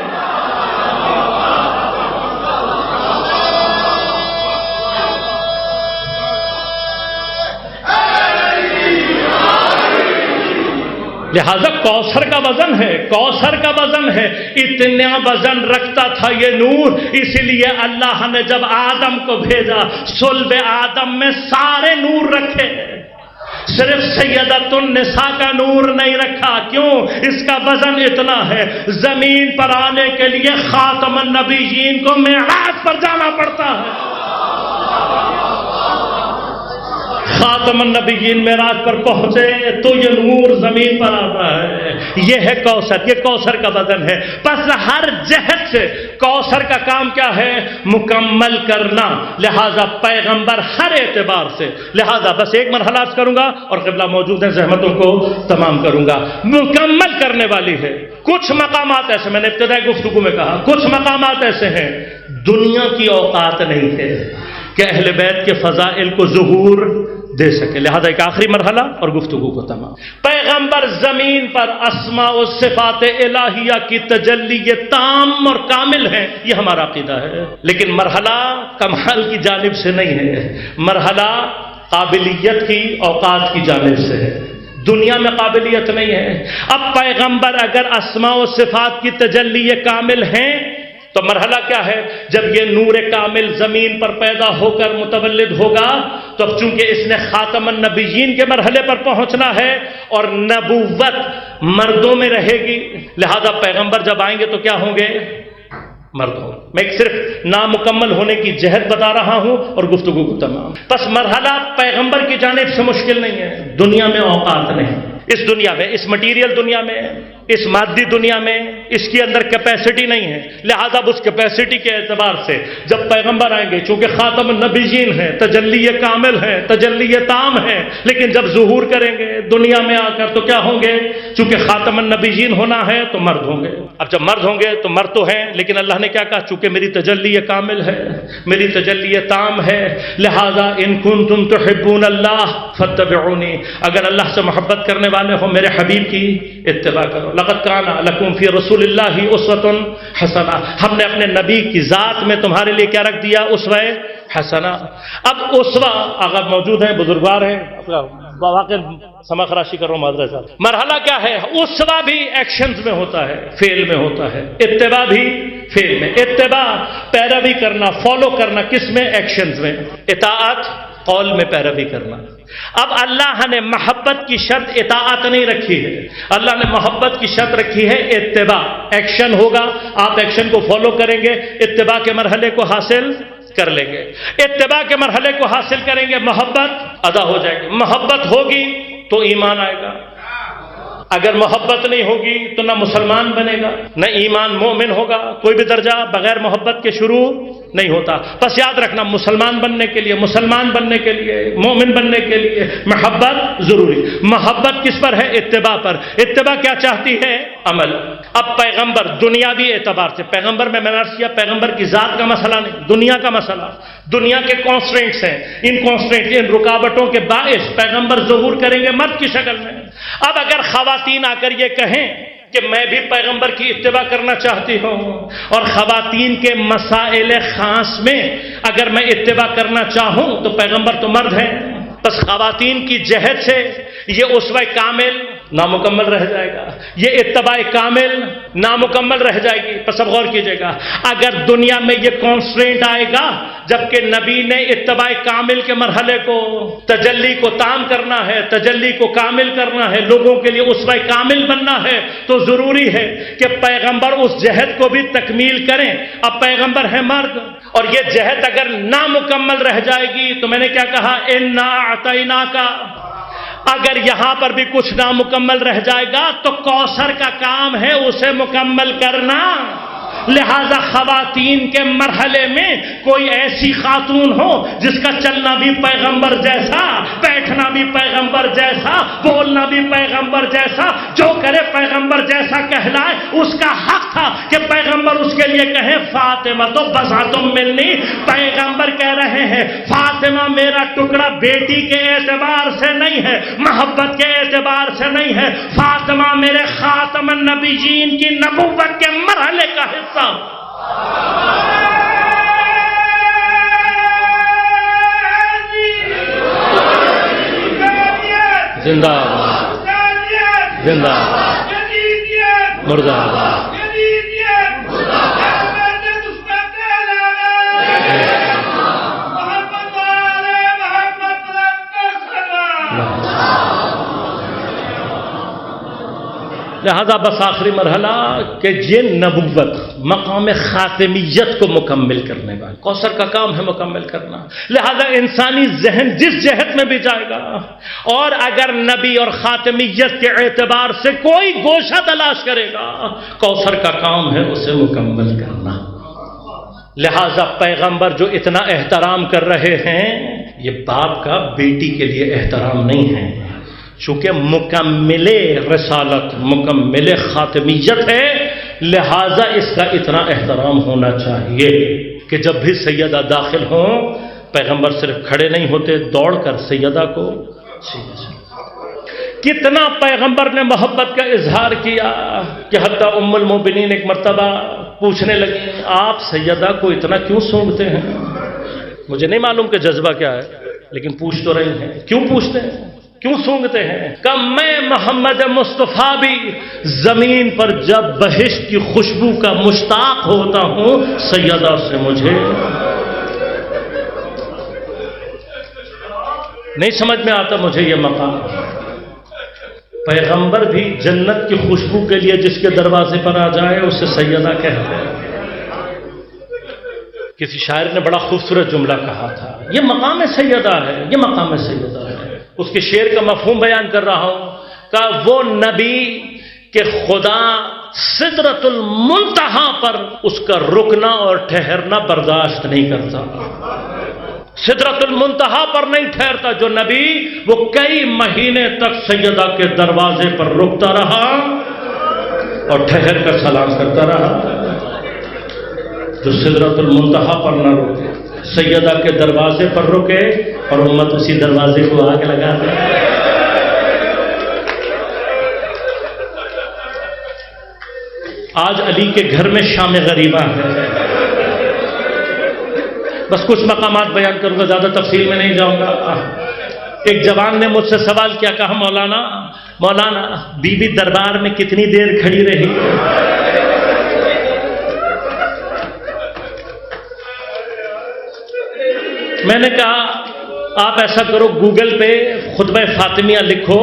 لہذا کوثر کا وزن ہے، کوثر کا وزن ہے، اتنا وزن رکھتا تھا یہ نور، اسی لیے اللہ نے جب آدم کو بھیجا صلب آدم میں سارے نور رکھے، صرف سیدۃ النساء کا نور نہیں رکھا۔ کیوں؟ اس کا وزن اتنا ہے، زمین پر آنے کے لیے خاتم النبیین کو معراج پر جانا پڑتا ہے۔ خاتم النبیین معراج پر پہنچے تو یہ نور زمین پر آتا ہے۔ یہ ہے کوثر، یہ کوثر کا وزن ہے۔ پس ہر جہت سے کوثر کا کام کیا ہے؟ مکمل کرنا۔ لہذا پیغمبر ہر اعتبار سے، لہذا بس ایک مرحلہ عرض کروں گا اور قبلہ موجود ہیں، زحمتوں کو تمام کروں گا، مکمل کرنے والی ہے۔ کچھ مقامات ایسے، میں نے ابتدائی گفتگو میں کہا، کچھ مقامات ایسے ہیں دنیا کی اوقات نہیں ہے کہ اہل بیت کے فضائل کو ظہور دے سکے، لہذا ایک آخری مرحلہ اور گفتگو کو تمام۔ پیغمبر زمین پر اسماء و صفات الہیہ کی تجلی تام اور کامل ہیں، یہ ہمارا عقیدہ ہے، لیکن مرحلہ کمال کی جانب سے نہیں ہے، مرحلہ قابلیت کی، اوقات کی جانب سے ہے، دنیا میں قابلیت نہیں ہے۔ اب پیغمبر اگر اسماء و صفات کی تجلی کامل ہیں تو مرحلہ کیا ہے؟ جب یہ نور کامل زمین پر پیدا ہو کر متولد ہوگا تو اب چونکہ اس نے خاتم النبیین کے مرحلے پر پہنچنا ہے اور نبوت مردوں میں رہے گی، لہذا پیغمبر جب آئیں گے تو کیا ہوں گے؟ مرد ہوں۔ میں ایک صرف نامکمل ہونے کی جہت بتا رہا ہوں اور گفتگو کو تمام۔ پس مرحلہ پیغمبر کی جانب سے مشکل نہیں ہے، دنیا میں اوقات نہیں، اس دنیا میں، اس مٹیریل دنیا میں، اس مادی دنیا میں اس کے اندر کیپیسٹی نہیں ہے، لہذا اس کیپیسٹی کے اعتبار سے جب پیغمبر آئیں گے، چونکہ خاتم النبیین ہیں، تجلی کامل ہیں، تجلی تام ہیں، لیکن جب ظہور کریں گے دنیا میں آ کر تو کیا ہوں گے؟ چونکہ خاتم النبیین ہونا ہے تو مرد ہوں گے۔ اب جب مرد ہوں گے تو مرد تو ہیں، لیکن اللہ نے کیا کہا؟ چونکہ میری تجلی کامل ہے، میری تجلی تام ہے، لہذا ان کنتم تحبون اللہ فاتبعونی، اگر اللہ سے محبت کرنے والے ہو میرے حبیب کی اتباع کرو۔ لقد کان لکم فی رسول اللہ اسوۃ حسنہ، ہم نے اپنے نبی کی ذات میں تمہارے لیے کیا رکھ دیا؟ اسوہ حسنہ۔ اب اسوہ اگر موجود ہیں، بزرگوار ہیں، واقع سما خراشی کر رہا ہوں، معذرت صاحب۔ مرحلہ کیا ہے؟ اسوہ بھی ایکشنز میں ہوتا ہے، فعل میں ہوتا ہے، اتباع بھی فعل میں، اتباع پیروی کرنا، فالو کرنا، کس میں؟ ایکشنز میں، اطاعت قول میں پیروی کرنا۔ اب اللہ نے محبت کی شرط اطاعت نہیں رکھی ہے، اللہ نے محبت کی شرط رکھی ہے اتباع، ایکشن ہوگا، آپ ایکشن کو فالو کریں گے، اتباع کے مرحلے کو حاصل کر لیں گے، اتباع کے مرحلے کو حاصل کریں گے، محبت ادا ہو جائے گی، محبت ہوگی تو ایمان آئے گا، اگر محبت نہیں ہوگی تو نہ مسلمان بنے گا نہ ایمان مومن ہوگا، کوئی بھی درجہ بغیر محبت کے شروع نہیں ہوتا۔ بس یاد رکھنا، مسلمان بننے کے لیے، مسلمان بننے کے لیے، مومن بننے کے لیے محبت ضروری۔ محبت کس پر ہے؟ اتباع پر۔ اتباع کیا چاہتی ہے؟ عمل۔ اب پیغمبر دنیاوی اعتبار سے، پیغمبر میں نے عرض کیا پیغمبر کی ذات کا مسئلہ نہیں، دنیا کا مسئلہ، دنیا کے کانسٹرینٹس ہیں، ان کانسٹرینٹس، ان رکاوٹوں کے باعث پیغمبر ظہور کریں گے مرد کی شکل میں۔ اب اگر خواتین آ کر یہ کہیں کہ میں بھی پیغمبر کی اتباع کرنا چاہتی ہوں، اور خواتین کے مسائل خاص میں اگر میں اتباع کرنا چاہوں تو پیغمبر تو مرد ہیں، بس خواتین کی جہت سے یہ اسوہ کامل نامکمل رہ جائے گا، یہ اتباع کامل نامکمل رہ جائے گی۔ پس اب غور کیجئے گا، اگر دنیا میں یہ کانسٹرینٹ آئے گا جبکہ نبی نے اتباع کامل کے مرحلے کو، تجلی کو تام کرنا ہے، تجلی کو کامل کرنا ہے، لوگوں کے لیے اسوہ کامل بننا ہے، تو ضروری ہے کہ پیغمبر اس جہد کو بھی تکمیل کریں۔ اب پیغمبر ہے مرد، اور یہ جہد اگر نامکمل رہ جائے گی تو میں نے کیا کہا؟ اِنَّا أَعْطَيْنَاكَ، اگر یہاں پر بھی کچھ نامکمل رہ جائے گا تو کوثر کا کام ہے اسے مکمل کرنا۔ لہذا خواتین کے مرحلے میں کوئی ایسی خاتون ہو جس کا چلنا بھی پیغمبر جیسا، بیٹھنا بھی پیغمبر جیسا، بولنا بھی پیغمبر جیسا، جو کرے پیغمبر جیسا کہلائے، اس کا حق تھا کہ پیغمبر اس کے لیے کہے فاطمہ تو بساتم ملنی۔ پیغمبر کہہ رہے ہیں فاطمہ میرا ٹکڑا بیٹی کے اعتبار سے نہیں ہے، محبت کے اعتبار سے نہیں ہے، فاطمہ میرے خاتم النبیین کی نبوت کے مرحلے کا حصہ۔ زندہ زندہ مردہ لہذا بس آخری مرحلہ کہ یہ نبوت مقام خاتمیت کو مکمل کرنے والا، کوثر کا کام ہے مکمل کرنا۔ لہذا انسانی ذہن جس جہت میں بھی جائے گا، اور اگر نبی اور خاتمیت کے اعتبار سے کوئی گوشہ تلاش کرے گا، کوثر کا کام ہے اسے مکمل کرنا۔ لہذا پیغمبر جو اتنا احترام کر رہے ہیں، یہ باپ کا بیٹی کے لیے احترام نہیں ہے، چونکہ مکمل رسالت مکمل خاتمیت ہے، لہذا اس کا اتنا احترام ہونا چاہیے کہ جب بھی سیدہ داخل ہوں، پیغمبر صرف کھڑے نہیں ہوتے، دوڑ کر سیدہ کو کتنا پیغمبر نے محبت کا اظہار کیا کہ حتیٰ ام المؤمنین ایک مرتبہ پوچھنے لگی آپ سیدہ کو اتنا کیوں سونگتے ہیں؟ مجھے نہیں معلوم کہ جذبہ کیا ہے، لیکن پوچھ تو رہی ہیں کیوں پوچھتے ہیں، کیوں سونگتے ہیں؟ کہ میں محمد مصطفیٰ بھی زمین پر جب بہشت کی خوشبو کا مشتاق ہوتا ہوں، سیدہ سے مجھے نہیں سمجھ میں آتا مجھے یہ مقام۔ پیغمبر بھی جنت کی خوشبو کے لیے جس کے دروازے پر آ جائے اسے سیدہ کہتے ہیں۔ کسی شاعر نے بڑا خوبصورت جملہ کہا تھا، یہ مقام سیدہ ہے، یہ مقام سیدہ ہے۔ اس کے شعر کا مفہوم بیان کر رہا ہوں کہ وہ نبی کہ خدا سدرۃ المنتہا پر اس کا رکنا اور ٹھہرنا برداشت نہیں کرتا، سدرۃ المنتہا پر نہیں ٹھہرتا جو نبی، وہ کئی مہینے تک سیدہ کے دروازے پر رکتا رہا اور ٹھہر کر سلام کرتا رہا۔ جو سدرۃ المنتہا پر نہ رکے، سیدہ کے دروازے پر رکے اور امت اسی دروازے کو آگ لگا دے۔ آج علی کے گھر میں شام غریبہ ہے۔ بس کچھ مقامات بیان کروں گا، زیادہ تفصیل میں نہیں جاؤں گا۔ ایک جوان نے مجھ سے سوال کیا، کہا مولانا بی بی دربار میں کتنی دیر کھڑی رہی؟ میں نے کہا آپ ایسا کرو، گوگل پہ خطبہ فاطمیہ لکھو،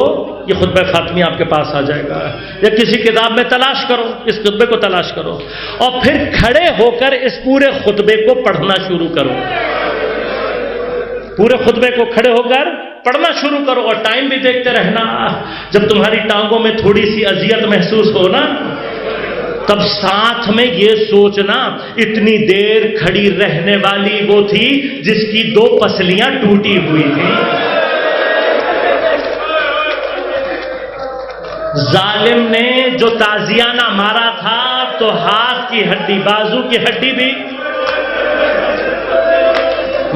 یہ خطبہ فاطمیہ آپ کے پاس آ جائے گا، یا کسی کتاب میں تلاش کرو، اس خطبے کو تلاش کرو اور پھر کھڑے ہو کر اس پورے خطبے کو پڑھنا شروع کرو، پورے خطبے کو کھڑے ہو کر پڑھنا شروع کرو اور ٹائم بھی دیکھتے رہنا۔ جب تمہاری ٹانگوں میں تھوڑی سی اذیت محسوس ہو نا، تب ساتھ میں یہ سوچنا اتنی دیر کھڑی رہنے والی وہ تھی جس کی 2 پسلیاں ٹوٹی ہوئی تھیں۔ ظالم نے جو تازیانہ مارا تھا تو ہاتھ کی ہڈی، بازو کی ہڈی بھی،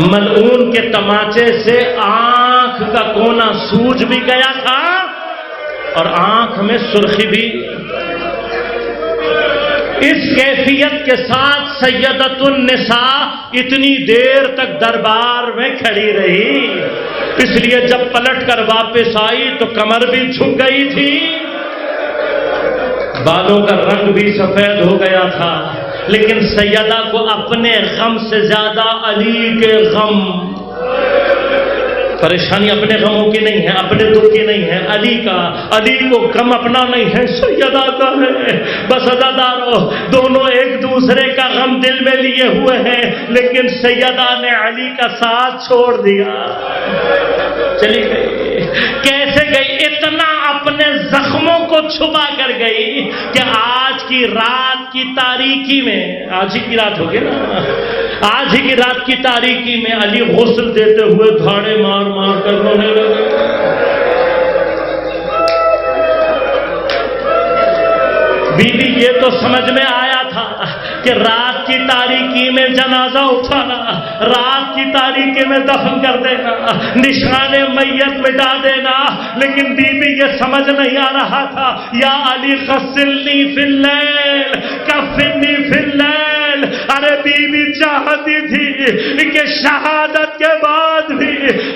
ملعون کے تماچے سے آنکھ کا کونا سوج بھی گیا تھا اور آنکھ میں سرخی بھی۔ اس کیفیت کے ساتھ سیدۃ النساء اتنی دیر تک دربار میں کھڑی رہی، اس لیے جب پلٹ کر واپس آئی تو کمر بھی جھک گئی تھی، بالوں کا رنگ بھی سفید ہو گیا تھا، لیکن سیدہ کو اپنے غم سے زیادہ علی کے غم، پریشانی اپنے غموں کی نہیں ہے، اپنے دکھ کی نہیں ہے، علی کا، علی کو غم اپنا نہیں ہے، سیدہ کا ہے۔ بس عزادارو، دونوں ایک دوسرے کا غم دل میں لیے ہوئے ہیں، لیکن سیدہ نے علی کا ساتھ چھوڑ دیا، چلی گئی۔ کیسے گئی؟ اتنا اپنے زخموں کو چھپا کر گئی کہ آج کی رات کی تاریکی میں، آج ہی کی رات ہوگی نا، آج ہی کی رات کی تاریکی میں علی غسل دیتے ہوئے دھاڑے مار مار کر رونے لگے۔ بی بی یہ تو سمجھ میں آیا تھا کہ رات کی تاریکی میں جنازہ اٹھانا، رات کی تاریکی میں دفن کر دینا، نشان میت مٹا دینا، لیکن بی بی یہ سمجھ نہیں آ رہا تھا۔ یا علی غسلنی فی اللیل کفنی فی اللیل، ارے بی بی چاہتی تھی کہ شہادت کے بعد بھی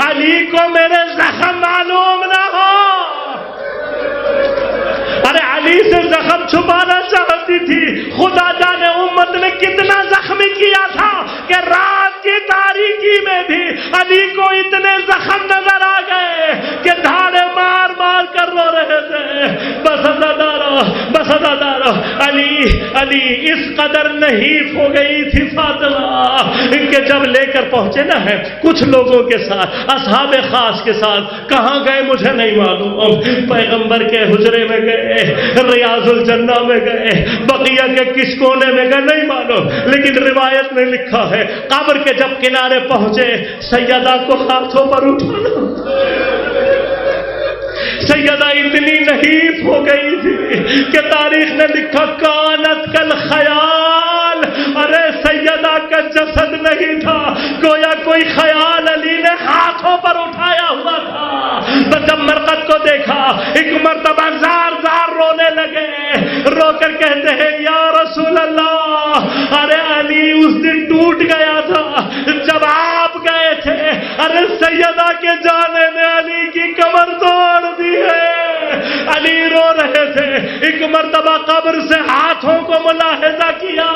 علی کو میرے زخم معلوم نہ ہو، ارے علی سے زخم چھپانا چاہتی تھی۔ خدا جانے امت نے کتنا زخمی کیا تھا کہ رات کی تاریکی میں بھی علی کو اتنے زخم نظر آ گئے کہ دھاڑے مار مار کر رو رہے تھے۔ بس ادارو، بس ادارو، علی اس قدر نحیف ہو گئی تھی فاطمہ کہ جب لے کر پہنچے نا ہے کچھ لوگوں کے ساتھ، اصحاب خاص کے ساتھ، کہاں گئے مجھے نہیں معلوم، پیغمبر کے حجرے میں گئے، ریاض الجنہ میں گئے، بقیہ کے کس کونے میں گئے نہیں معلوم، لیکن روایت میں لکھا ہے قبر کے جب کنارے پہنچے سیدہ کو ہاتھوں پر اٹھانا، سیدہ اتنی نحیف ہو گئی تھی کہ تاریخ نے لکھا کانت کل خیال، ارے سیدہ کا جسد نہیں تھا، گویا کوئی خیال علی نے ہاتھوں پر اٹھایا ہوا تھا۔ بس جب مرقد کو دیکھا ایک مرتبہ زار زار رونے لگے، رو کر کہتے ہیں یا رسول اللہ، ارے علی اس دن ٹوٹ گیا تھا جب آپ گئے تھے، ارے سیدہ کے جانے میں علی کی کمر توڑ دی ہے۔ علی رو رہے تھے، ایک مرتبہ قبر سے ہاتھوں کو ملاحظہ کیا،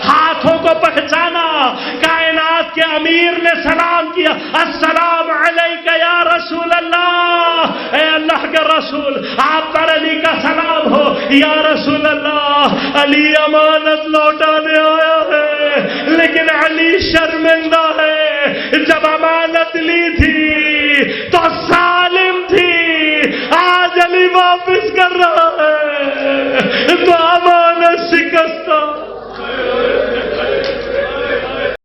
ہاتھوں کو پہچانا، کائنات کے امیر نے سلام کیا، السلام علیکہ یا رسول اللہ، اے اللہ کے رسول آپ پر علی کا سلام ہو، یا رسول اللہ علی امانت لوٹانے آیا ہے، لیکن علی شرمندہ ہے،